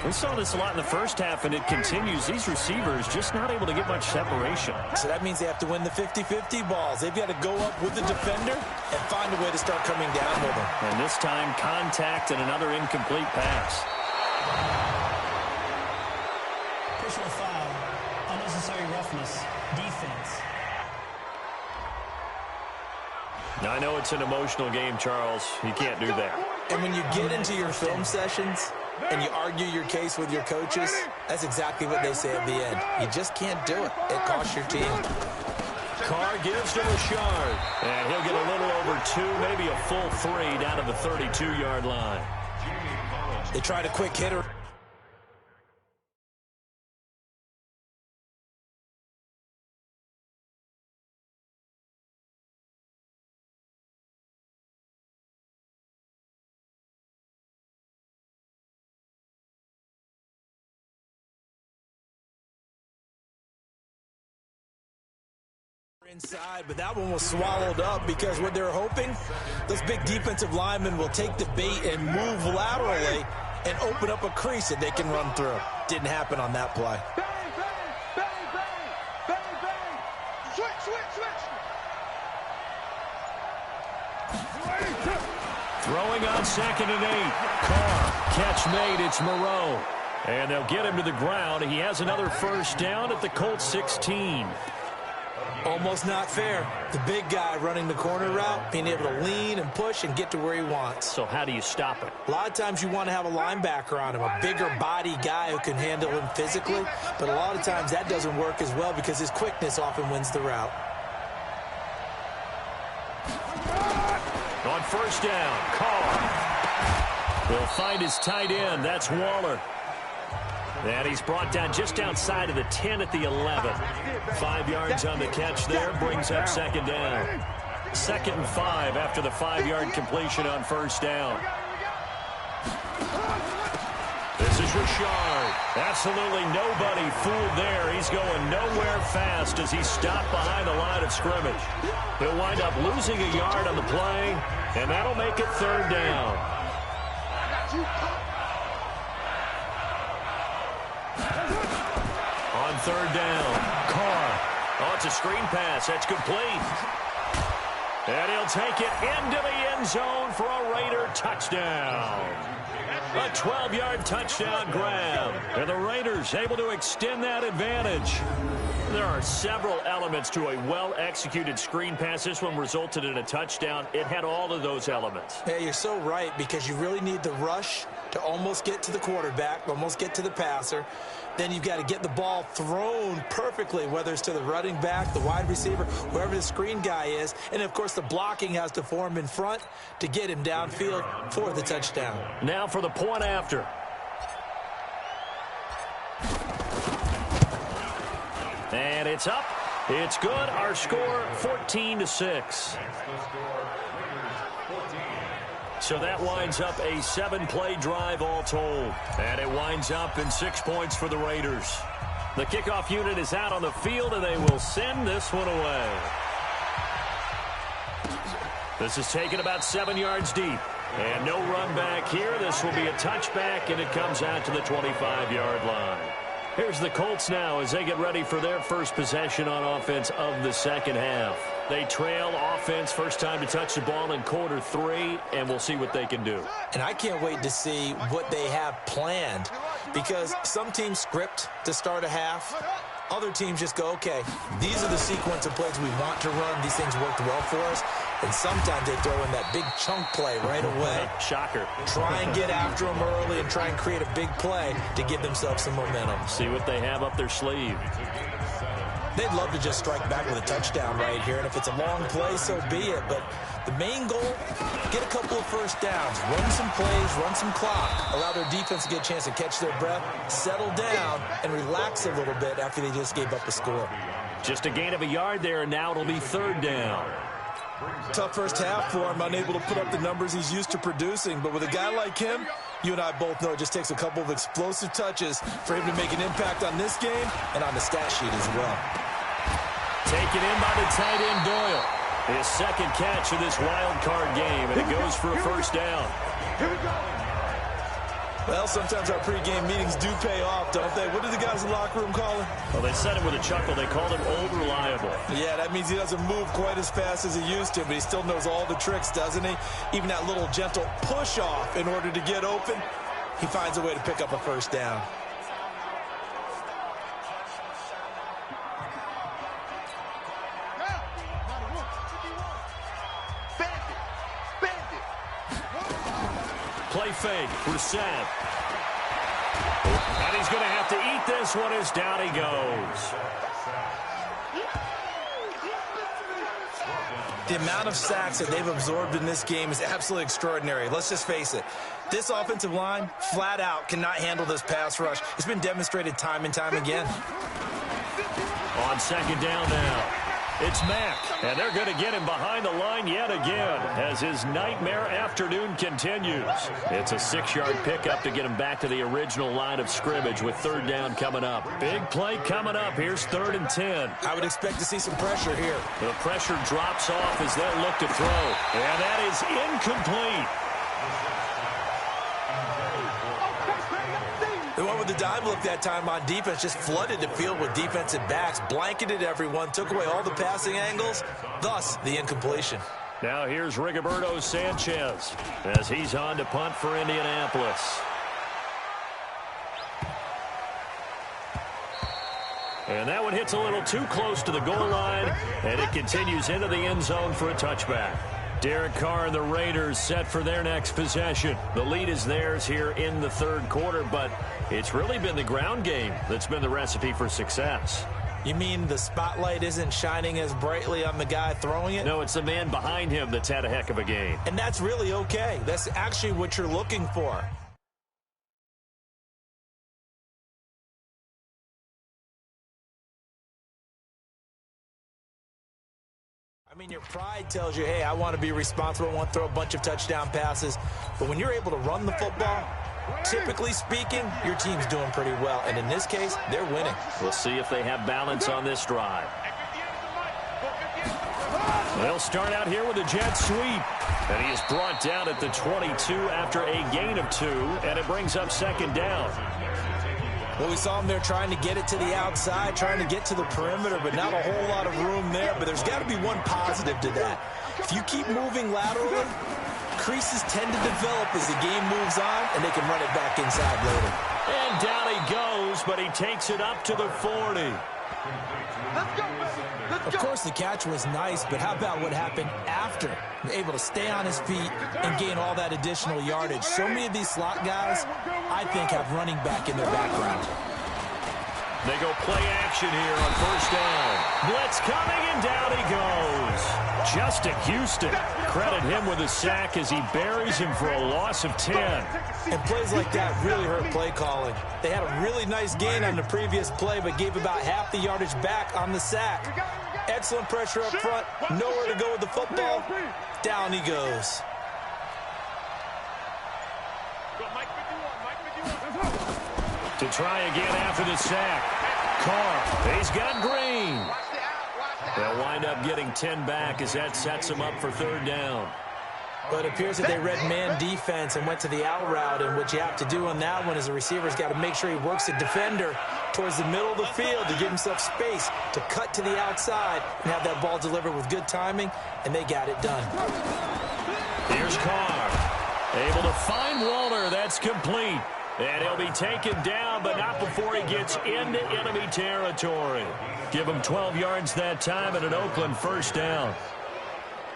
We saw this a lot in the first half, and it continues. These receivers just not able to get much separation. So that means they have to win the 50-50 balls. They've got to go up with the defender and find a way to start coming down with them. And this time, contact and another incomplete pass. Personal foul, unnecessary roughness, defense. Now, I know it's an emotional game, Charles. You can't do that. And when you get into your film sessions and you argue your case with your coaches, that's exactly what they say at the end. You just can't do it. It costs your team. Carr gives to Rashard. And he'll get a little over 2, maybe a full 3 down to the 32-yard line. They tried a quick hitter. Inside, but that one was swallowed up because what they're hoping, those big defensive linemen will take the bait and move laterally and open up a crease that they can run through. Didn't happen on that play. Bang, bang, bang, bang, bang, bang. Switch. Throwing on 2nd and 8. Carr, catch made, it's Moreau. And they'll get him to the ground. He has another first down at the Colts 16. Almost not fair. The big guy running the corner route, being able to lean and push and get to where he wants. So how do you stop it? A lot of times you want to have a linebacker on him, a bigger body guy who can handle him physically, but a lot of times that doesn't work as well because his quickness often wins the route. On first down, Carr. He'll find his tight end. That's Waller. And he's brought down just outside of the 10 at the 11. 5 yards on the catch there, brings up second down. 2nd and 5 after the 5-yard completion on first down. This is Richard. Absolutely nobody fooled there. He's going nowhere fast as he's stopped behind the line of scrimmage. He'll wind up losing a yard on the play, and that'll make it 3rd down. On 3rd down, Carr. Oh, it's a screen pass. That's complete. And he'll take it into the end zone for a Raider touchdown. A 12-yard touchdown grab. And the Raiders able to extend that advantage. There are several elements to a well-executed screen pass. This one resulted in a touchdown. It had all of those elements. Yeah, you're so right, because you really need the rush to almost get to the quarterback, almost get to the passer. Then you've got to get the ball thrown perfectly, whether it's to the running back, the wide receiver, whoever the screen guy is. And, of course, the blocking has to form in front to get him downfield for the touchdown. Now for the point after. And it's up. It's good. Our score, 14-6. So that winds up a 7-play drive all told. And it winds up in 6 points for the Raiders. The kickoff unit is out on the field, and they will send this one away. This is taken about 7 yards deep. And no run back here. This will be a touchback, and it comes out to the 25-yard line. Here's the Colts now as they get ready for their first possession on offense of the second half. They trail offense, first time to touch the ball in quarter 3, and we'll see what they can do. And I can't wait to see what they have planned, because some teams script to start a half. Other teams just go, okay, these are the sequence of plays we want to run. These things worked well for us. And sometimes they throw in that big chunk play right away. Shocker. Try and get after them early and try and create a big play to give themselves some momentum. See what they have up their sleeve. They'd love to just strike back with a touchdown right here. And if it's a long play, so be it. But the main goal, get a couple of first downs, run some plays, run some clock, allow their defense to get a chance to catch their breath, settle down, and relax a little bit after they just gave up a score. Just a gain of a yard there, and now it'll be 3rd down. Tough first half for him, unable to put up the numbers he's used to producing. But with a guy like him, you and I both know it just takes a couple of explosive touches for him to make an impact on this game and on the stat sheet as well. Taken in by the tight end Doyle. His second catch of this wild card game, and it goes for a first down. Here we go. Well, sometimes our pregame meetings do pay off, don't they? What do the guys in the locker room call him? Well, they said it with a chuckle. They called him old reliable. Yeah, that means he doesn't move quite as fast as he used to, but he still knows all the tricks, doesn't he? Even that little gentle push-off in order to get open, he finds a way to pick up a first down. Play fake, Brissett. And he's going to have to eat this one as down he goes. The amount of sacks that they've absorbed in this game is absolutely extraordinary. Let's just face it. This offensive line, flat out, cannot handle this pass rush. It's been demonstrated time and time again. On second down now, it's Mack, and they're going to get him behind the line yet again as his nightmare afternoon continues. It's a 6-yard pickup to get him back to the original line of scrimmage with 3rd down coming up. Big play coming up. Here's 3rd and 10. I would expect to see some pressure here. The pressure drops off as they'll look to throw, and that is incomplete. They went with the dime look that time on defense, just flooded the field with defensive backs, blanketed everyone, took away all the passing angles, thus the incompletion. Now here's Rigoberto Sanchez as he's on to punt for Indianapolis. And that one hits a little too close to the goal line, and it continues into the end zone for a touchback. Derek Carr and the Raiders set for their next possession. The lead is theirs here in the 3rd quarter, but it's really been the ground game that's been the recipe for success. You mean the spotlight isn't shining as brightly on the guy throwing it? No, it's the man behind him that's had a heck of a game. And that's really okay. That's actually what you're looking for. I mean, your pride tells you, hey, I want to be responsible. I want to throw a bunch of touchdown passes. But when you're able to run the football, typically speaking, your team's doing pretty well. And in this case, they're winning. We'll see if they have balance on this drive. They'll start out here with a jet sweep. And he is brought down at the 22 after a gain of 2. And it brings up second down. Well, we saw him there trying to get it to the outside, trying to get to the perimeter, but not a whole lot of room there. But there's got to be one positive to that. If you keep moving laterally, creases tend to develop as the game moves on, and they can run it back inside later. And down he goes, but he takes it up to the 40. Let's go, baby. Let's Of go. course, the catch was nice, but how about what happened after? Able to stay on his feet and gain all that additional yardage. So many of these slot guys, I think, have running back in their background. They go play action here on first down. Blitz coming, and down he goes. Justin Houston, credit him with a sack as he buries him for a loss of 10. And plays like that really hurt play calling. They had a really nice gain on the previous play, but gave about half the yardage back on the sack. Excellent pressure up front. Nowhere to go with the football. Down he goes. To try again after the sack. Carr, he's got Green. They'll wind up getting 10 back as that sets him up for third down. But it appears that they read man defense and went to the out route, and what you have to do on that one is the receiver's got to make sure he works the defender towards the middle of the field to give himself space to cut to the outside and have that ball delivered with good timing, and they got it done. Here's Carr, able to find Waller. That's complete. And he'll be taken down, but not before he gets into enemy territory. Give him 12 yards that time and an Oakland first down.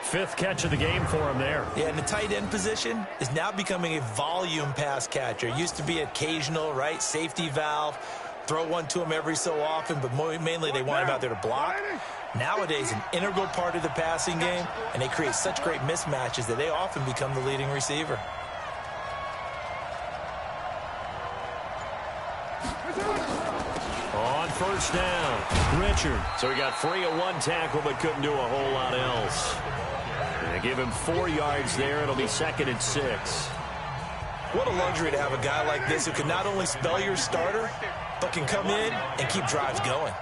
5th catch of the game for him there. Yeah, and the tight end position is now becoming a volume pass catcher. Used to be occasional, right? Safety valve. Throw one to him every so often, but mainly they want him out there to block. Nowadays, an integral part of the passing game, and they create such great mismatches that they often become the leading receiver. On first down, Richard. So he got free of one tackle, but couldn't do a whole lot else. They give him 4 yards there. It'll be 2nd and 6. What a luxury to have a guy like this who can not only spell your starter, but can come in and keep drives going.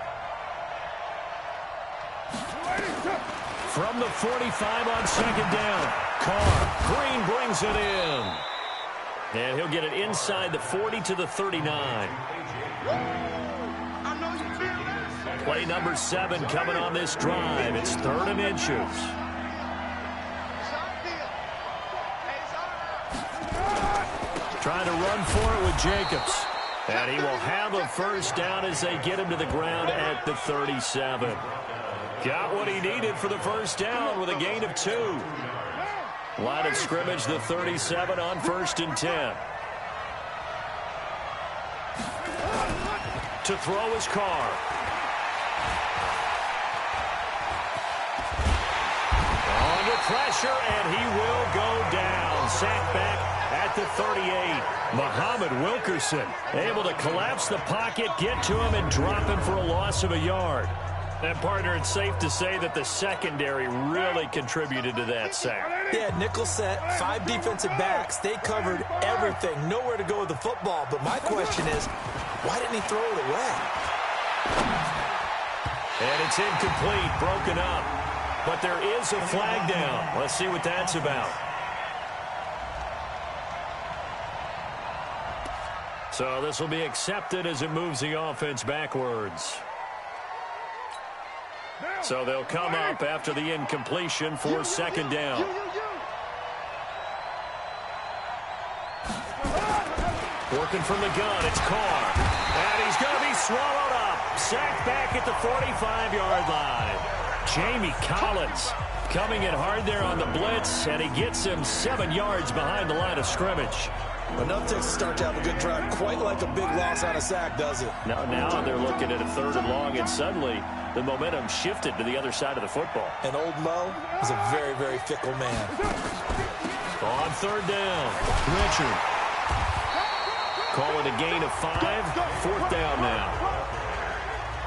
From the 45 on second down, Carr. Green brings it in. And he'll get it inside the 40 to the 39. Play number 7 coming on this drive. It's 3rd and inches. Trying to run for it with Jacobs. And he will have a first down as they get him to the ground at the 37. Got what he needed for the first down with a gain of 2. Line of scrimmage, the 37 on 1st and 10. To throw his Carr. Under pressure, and he will go down. Sacked back at the 38. Muhammad Wilkerson able to collapse the pocket, get to him, and drop him for a loss of a yard. And, partner, it's safe to say that the secondary really contributed to that sack. Yeah, nickel set, 5 defensive backs. They covered everything. Nowhere to go with the football. But my question is, why didn't he throw it away? And it's incomplete, broken up. But there is a flag down. Let's see what that's about. So this will be accepted as it moves the offense backwards. So they'll come up after the incompletion for second down. Working from the gun, it's Carr. And he's going to be swallowed up. Sacked back at the 45-yard line. Jamie Collins coming in hard there on the blitz, and he gets him 7 yards behind the line of scrimmage. Enough to start to have a good drive, quite like a big loss on a sack, does it? Now they're looking at a 3rd and long, and suddenly the momentum shifted to the other side of the football. And old Mo is a very, very fickle man. On 3rd down, Richard. Call it a gain of 5, 4th down now.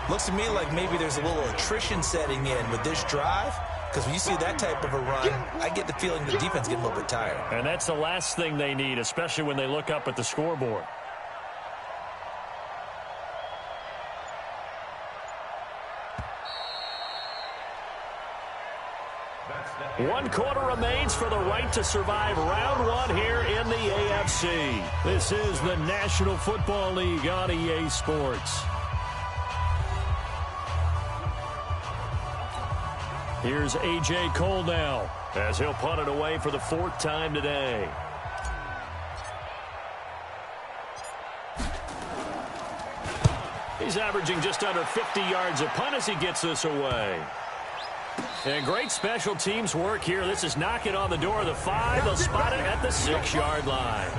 Looks to me like maybe there's a little attrition setting in with this drive. because when you see that type of a run, I get the feeling the defense getting a little bit tired. And that's the last thing they need, especially when they look up at the scoreboard. One quarter remains for the right to survive round one here in the AFC. This is the National Football League on EA Sports. Here's A.J. Cole now as he'll punt it away for the 4th time today. He's averaging just under 50 yards a punt as he gets this away. And great special teams work here. This is knocking on the door of the 5. They'll spot it at the 6-yard line.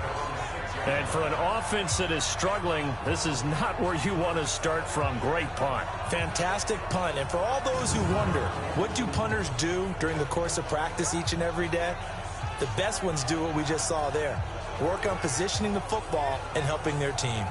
And for an offense that is struggling, this is not where you want to start from. Great punt. Fantastic punt. And for all those who wonder, what do punters do during the course of practice each and every day? The best ones do what we just saw there. Work on positioning the football and helping their team.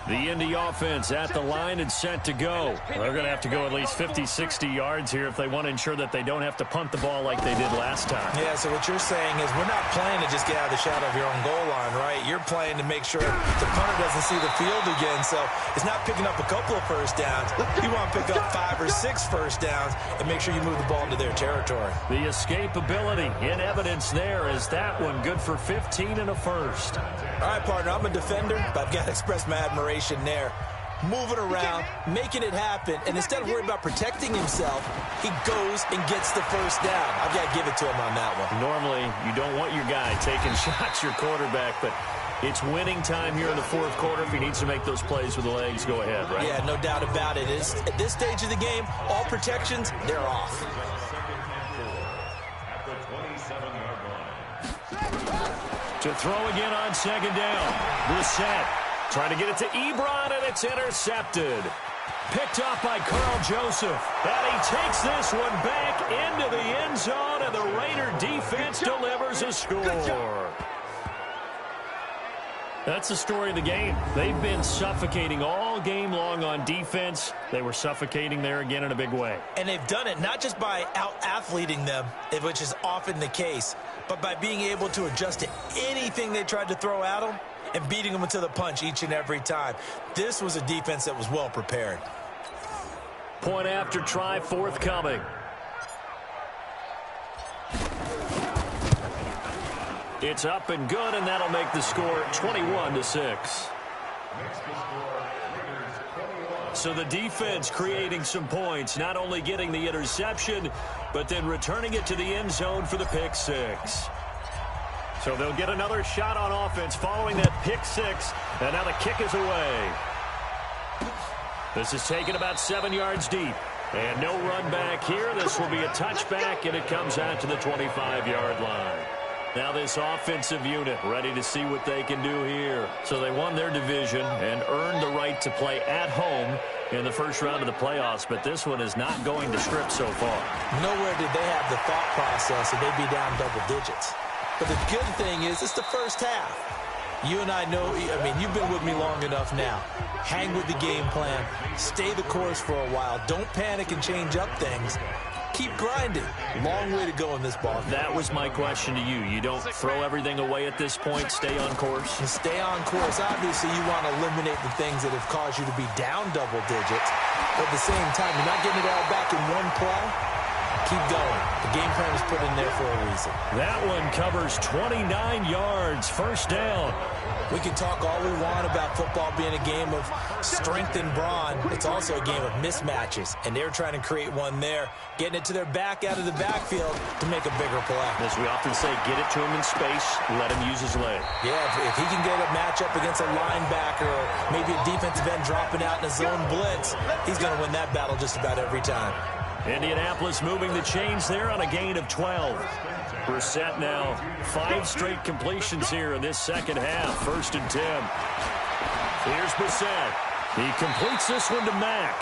The Indy offense at the line and set to go. They're going to have to go at least 50, 60 yards here if they want to ensure that they don't have to punt the ball like they did last time. Yeah, so what you're saying is we're not playing to just get out of the shadow of your own goal line, right? You're playing to make sure the punter doesn't see the field again. So it's not picking up a couple of first downs. You want to pick up 5 or 6 first downs and make sure you move the ball into their territory. The escapability in evidence there is that one good for 15 and a first. All right, partner, I'm a defender, but I've got to express my admiration there. Moving around, making it happen, and instead of worrying about protecting himself, he goes and gets the first down. I've got to give it to him on that one. Normally, you don't want your guy taking shots, your quarterback, but it's winning time here in the 4th quarter. If he needs to make those plays with the legs, go ahead, right? Yeah, no doubt about it. At this stage of the game, all protections, they're off. To throw again on 2nd down. Brissett trying to get it to Ebron, and it's intercepted. Picked off by Carl Joseph. And he takes this one back into the end zone, and the Raider defense delivers a score. That's the story of the game. They've been suffocating all game long on defense. They were suffocating there again in a big way. And they've done it not just by out-athleting them, which is often the case, but by being able to adjust to anything they tried to throw at them and beating them to the punch each and every time. This was a defense that was well prepared. Point after try forthcoming. It's up and good, and that'll make the score 21-6. So the defense creating some points, not only getting the interception, but then returning it to the end zone for the pick 6. So they'll get another shot on offense following that pick 6, and now the kick is away. This is taken about 7 yards deep, and no run back here. This will be a touchback, and it comes out to the 25-yard line. Now this offensive unit ready to see what they can do here. So they won their division and earned the right to play at home in the first round of the playoffs, but this one is not going to script so far. Nowhere did they have the thought process that they'd be down double digits. But the good thing is it's the first half. You and I know, I mean, you've been with me long enough now. Hang with the game plan. Stay the course for a while. Don't panic and change up things. Keep grinding. Long way to go in this ball. That was my question to you. You don't throw everything away at this point. Stay on course. And stay on course. Obviously, you want to eliminate the things that have caused you to be down double digits. But at the same time, you're not getting it all back in one play. Keep going. The game plan was put in there for a reason. That one covers 29 yards. First down. We can talk all we want about football being a game of strength and brawn. It's also a game of mismatches, and they're trying to create one there, getting it to their back out of the backfield to make a bigger play. As we often say, get it to him in space, let him use his leg. Yeah, if he can get a matchup against a linebacker or maybe a defensive end dropping out in a zone blitz, he's going to win that battle just about every time. Indianapolis moving the chains there on a gain of 12. Brissett now 5 straight completions here in this second half. 1st and 10. Here's Brissett. He completes this one to Mack.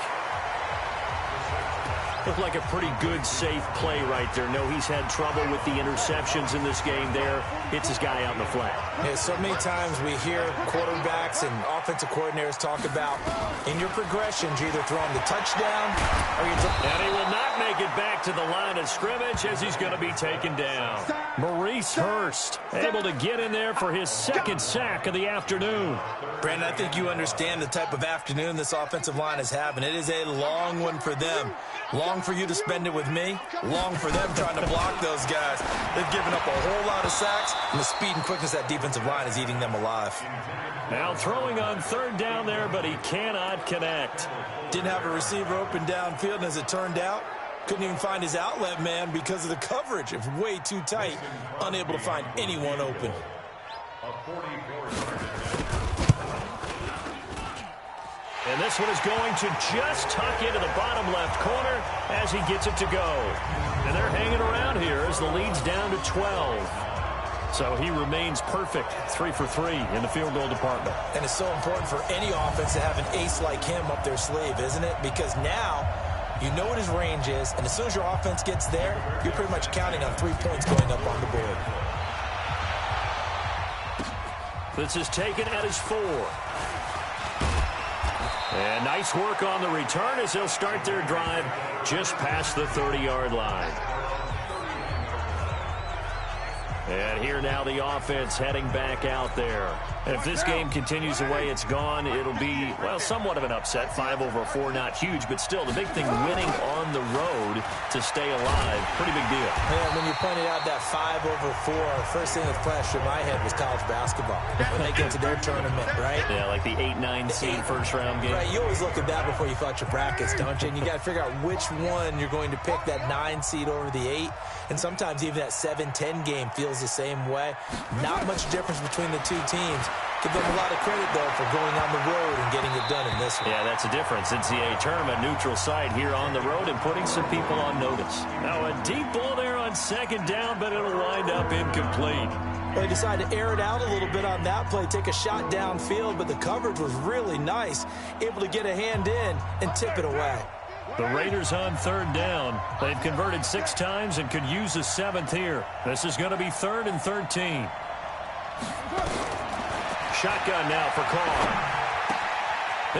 Looked like a pretty good, safe play right there. No, he's had trouble with the interceptions in this game there. Hits his guy out in the flat. Yeah, so many times we hear quarterbacks and offensive coordinators talk about in your progressions, you're either throwing the touchdown or you're... And he will not make to the line of scrimmage as he's going to be taken down. Maurice Hurst able to get in there for his second sack of the afternoon. Brandon, I think you understand the type of afternoon this offensive line is having. It is a long one for them. Long for you to spend it with me. Long for them trying to block those guys. They've given up a whole lot of sacks, and the speed and quickness of that defensive line is eating them alive. Now throwing on third down there, but he cannot connect. Didn't have a receiver open downfield, and as it turned out, couldn't even find his outlet man because of the coverage. It was way too tight, unable to find anyone open. And this one is going to just tuck into the bottom left corner as he gets it to go. And they're hanging around here as the lead's down to 12. So he remains perfect, 3 for 3 in the field goal department. And it's so important for any offense to have an ace like him up their sleeve, isn't it? Because now you know what his range is, and as soon as your offense gets there, you're pretty much counting on 3 points going up on the board. This is taken at his 4. And nice work on the return as they'll start their drive just past the 30-yard line. And here now the offense heading back out there. And if this game continues the way it's gone, it'll be, well, somewhat of an upset. 5-4, not huge, but still the big thing, winning on the road to stay alive. Pretty big deal. Man, when you pointed out that 5-4, first thing that flashed through my head was college basketball. When they get to their tournament, right? Yeah, like the 8-9 seed first-round game. Right, you always look at that before you fill out your brackets, don't you? And you got to figure out which one you're going to pick, that 9 seed over the 8. And sometimes even that 7-10 game feels the same way. Not much difference between the two teams. Give them a lot of credit, though, for going on the road and getting it done in this one. Yeah, that's a difference. NCAA tournament, neutral site here on the road and putting some people on notice. Now a deep ball there on second down, but it'll wind up incomplete. Well, they decided to air it out a little bit on that play, take a shot downfield, but the coverage was really nice. Able to get a hand in and tip it away. The Raiders on third down. They've converted 6 times and could use a 7th here. This is going to be 3rd and 13. Shotgun now for Carr.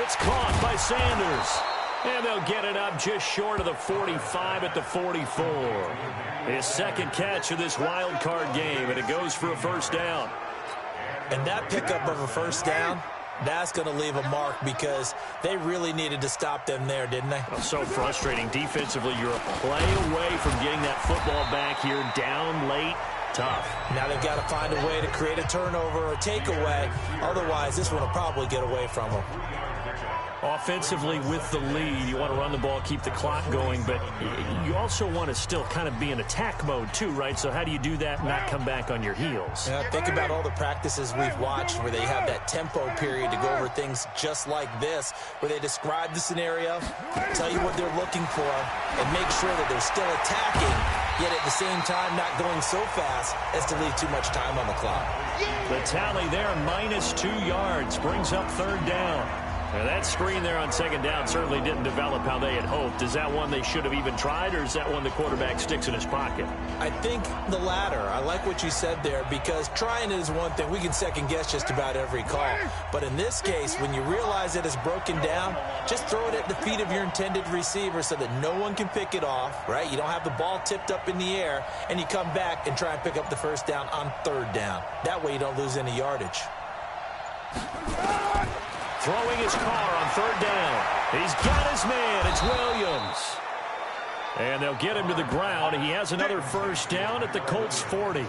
It's caught by Sanders. And they'll get it up just short of the 45 at the 44. His second catch of this wild card game, and it goes for a first down. And that pickup of a first down, that's going to leave a mark because they really needed to stop them there, didn't they? Oh, so frustrating. Defensively, you're a play away from getting that football back here, down late. Tough. Now they've got to find a way to create a turnover or takeaway. Otherwise, this one will probably get away from them. Offensively with the lead, you want to run the ball, keep the clock going, but you also want to still kind of be in attack mode too, right? So how do you do that and not come back on your heels? Yeah, think about all the practices we've watched where they have that tempo period to go over things just like this, where they describe the scenario, tell you what they're looking for, and make sure that they're still attacking, yet at the same time not going so fast as to leave too much time on the clock. The tally there, -2 yards, brings up third down. Now that screen there on second down certainly didn't develop how they had hoped. Is that one they should have even tried, or is that one the quarterback sticks in his pocket? I think the latter. I like what you said there, because trying it is one thing. We can second guess just about every call. But in this case, when you realize that it's broken down, just throw it at the feet of your intended receiver so that no one can pick it off, right? You don't have the ball tipped up in the air, and you come back and try and pick up the first down on third down. That way you don't lose any yardage. Throwing his car on third down. He's got his man. It's Williams. And they'll get him to the ground. He has another first down at the Colts 40.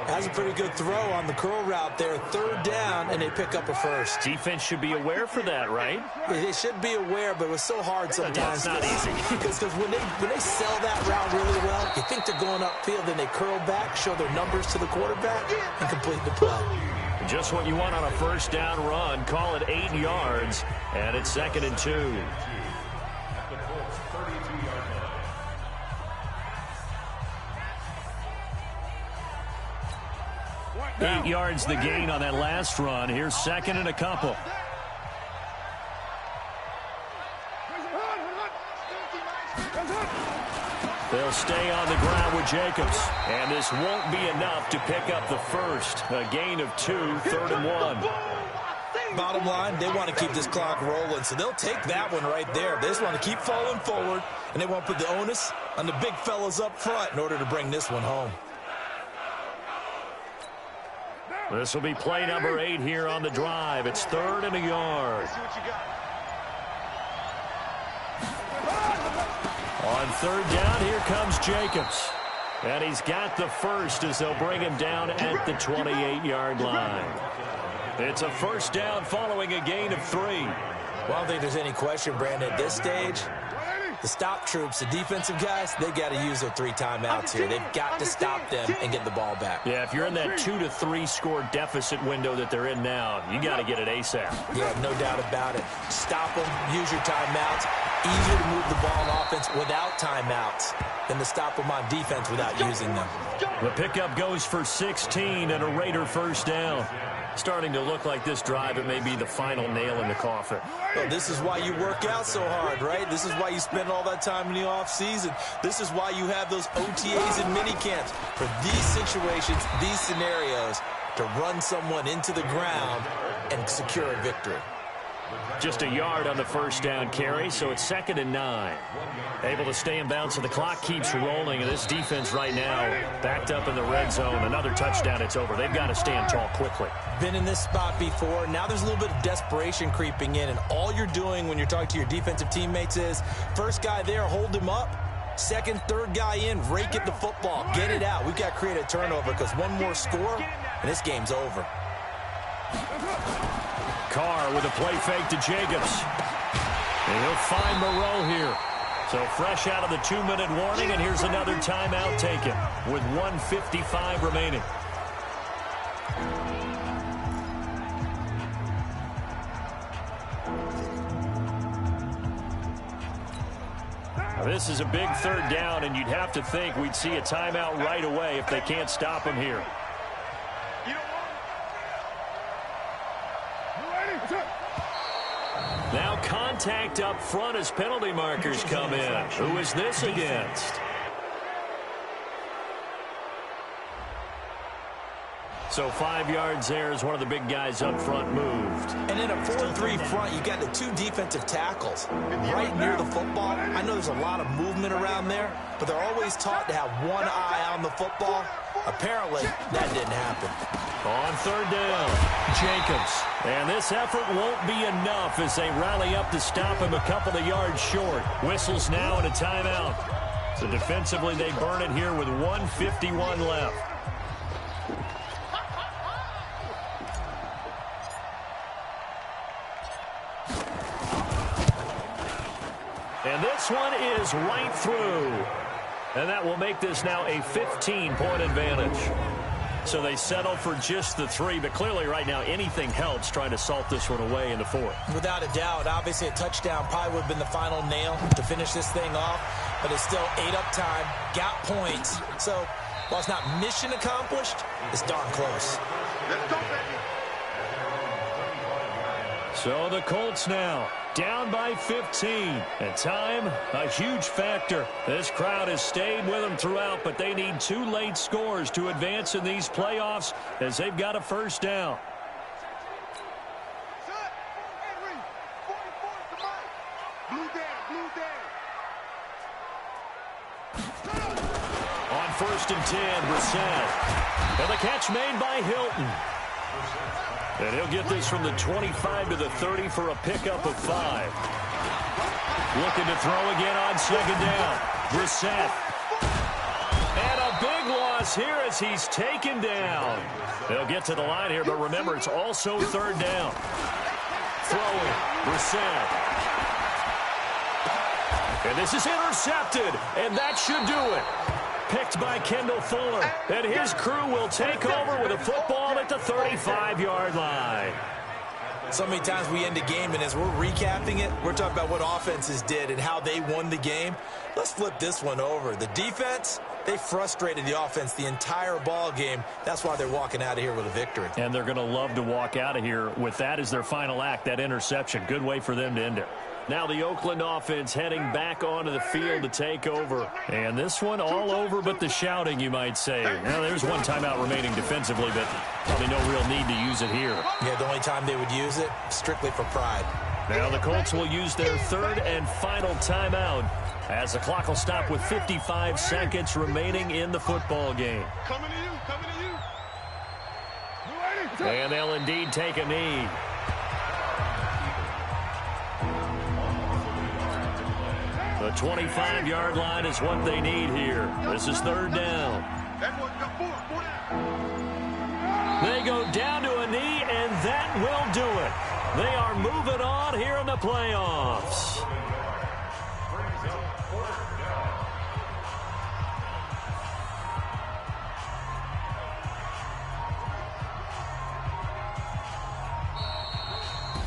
That's a pretty good throw on the curl route there. Third down, and they pick up a first. Defense should be aware for that, right? They should be aware, but it was so hard sometimes. It's not easy. Because when they sell that route really well, you think they're going upfield, then they curl back, show their numbers to the quarterback, and complete the play. Just what you want on a first down run. Call it 8 yards, and it's 2nd and 2. Eight yards the gain on that last run. Here's 2nd and a couple. They'll stay on the ground with Jacobs. And this won't be enough to pick up the first. A gain of 2, 3rd and 1. Bottom line, they want to keep this clock rolling, so they'll take that one right there. They just want to keep falling forward, and they want to put the onus on the big fellas up front in order to bring this one home. This will be play number 8 here on the drive. It's 3rd and a yard. On 3rd down, here comes Jacobs. And he's got the first as they'll bring him down at the 28-yard line. It's a first down following a gain of 3. Well, I don't think there's any question, Brandon, at this stage. The stop troops, the defensive guys, they got to use their 3 timeouts here. They've got to stop them and get the ball back. Yeah, if you're in that 2 to 3 score deficit window that they're in now, you got to get it ASAP. Yeah, no doubt about it. Stop them, use your timeouts. Easier to move the ball on offense without timeouts than to stop them on defense without using them. The pickup goes for 16 and a Raider first down. Starting to look like this drive, it may be the final nail in the coffin. Well, this is why you work out so hard, right? This is why you spend all that time in the offseason. This is why you have those OTAs and minicamps. For these situations, these scenarios, to run someone into the ground and secure a victory. Just a yard on the first down carry, so it's 2nd and 9. Able to stay in bounds, so the clock keeps rolling, and this defense right now backed up in the red zone. Another touchdown, it's over. They've got to stand tall quickly. Been in this spot before. Now there's a little bit of desperation creeping in, and all you're doing when you're talking to your defensive teammates is, first guy there, hold him up. Second, third guy in, rake at the football. Get it out. We've got to create a turnover because one more score, and this game's over. Carr with a play fake to Jacobs. And he'll find Moreau here. So fresh out of the 2-minute warning, and here's another timeout taken with 1:55 remaining. Now, this is a big 3rd down, and you'd have to think we'd see a timeout right away if they can't stop him here. Now contact up front as penalty markers come in. Who is this against? So 5 yards there as one of the big guys up front moved. And in a 4-3 front, you got the 2 defensive tackles right near the football. I know there's a lot of movement around there, but they're always taught to have one eye on the football. Apparently, that didn't happen. On 3rd down, Jacobs. And this effort won't be enough as they rally up to stop him a couple of yards short. Whistles now and a timeout. So defensively, they burn it here with 1:51 left. And this one is right through. And that will make this now a 15-point advantage. So they settle for just the 3, but clearly right now anything helps trying to salt this one away in the 4th. Without a doubt, obviously a touchdown probably would have been the final nail to finish this thing off, but it's still 8 up time, got points. So while it's not mission accomplished, it's darn close. Let's go, baby. So the Colts now down by 15. And time, a huge factor. This crowd has stayed with them throughout, but they need 2 late scores to advance in these playoffs as they've got a first down. On 1st and 10, Brissett. And the catch made by Hilton. And he'll get this from the 25 to the 30 for a pickup of 5. Looking to throw again on 2nd down. Brissett. And a big loss here as he's taken down. They'll get to the line here, but remember, it's also 3rd down. Throwing, Brissett. And this is intercepted, and that should do it. Picked by Kendall Fuller, and his crew will take over with a football at the 35-yard line. So many times we end a game, and as we're recapping it, we're talking about what offenses did and how they won the game. Let's flip this one over. The defense, they frustrated the offense the entire ball game. That's why they're walking out of here with a victory. And they're going to love to walk out of here with that as their final act, that interception. Good way for them to end it. Now the Oakland offense heading back onto the field to take over. And this one all over but the shouting, you might say. Now there's one timeout remaining defensively, but probably no real need to use it here. Yeah, the only time they would use it, strictly for pride. Now the Colts will use their third and final timeout as the clock will stop with 55 seconds remaining in the football game. Coming to you, coming to you. And they'll indeed take a knee. The 25-yard line is what they need here. This is third down. They go down to a knee, and that will do it. They are moving on here in the playoffs.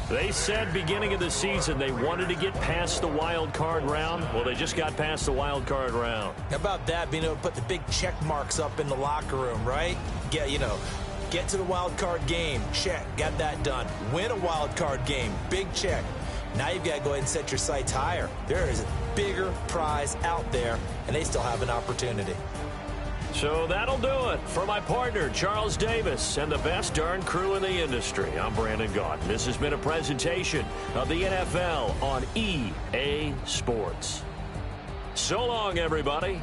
They said beginning of the season they wanted to get past the wild card round. Well, they just got past the wild card round. How about that, being able to put the big check marks up in the locker room, right? Get to the wild card game, check, got that done. Win a wild card game, big check. Now you've got to go ahead and set your sights higher. There is a bigger prize out there, and they still have an opportunity. So that'll do it. For my partner, Charles Davis, and the best darn crew in the industry, I'm Brandon Gaunt. This has been a presentation of the NFL on EA Sports. So long, everybody.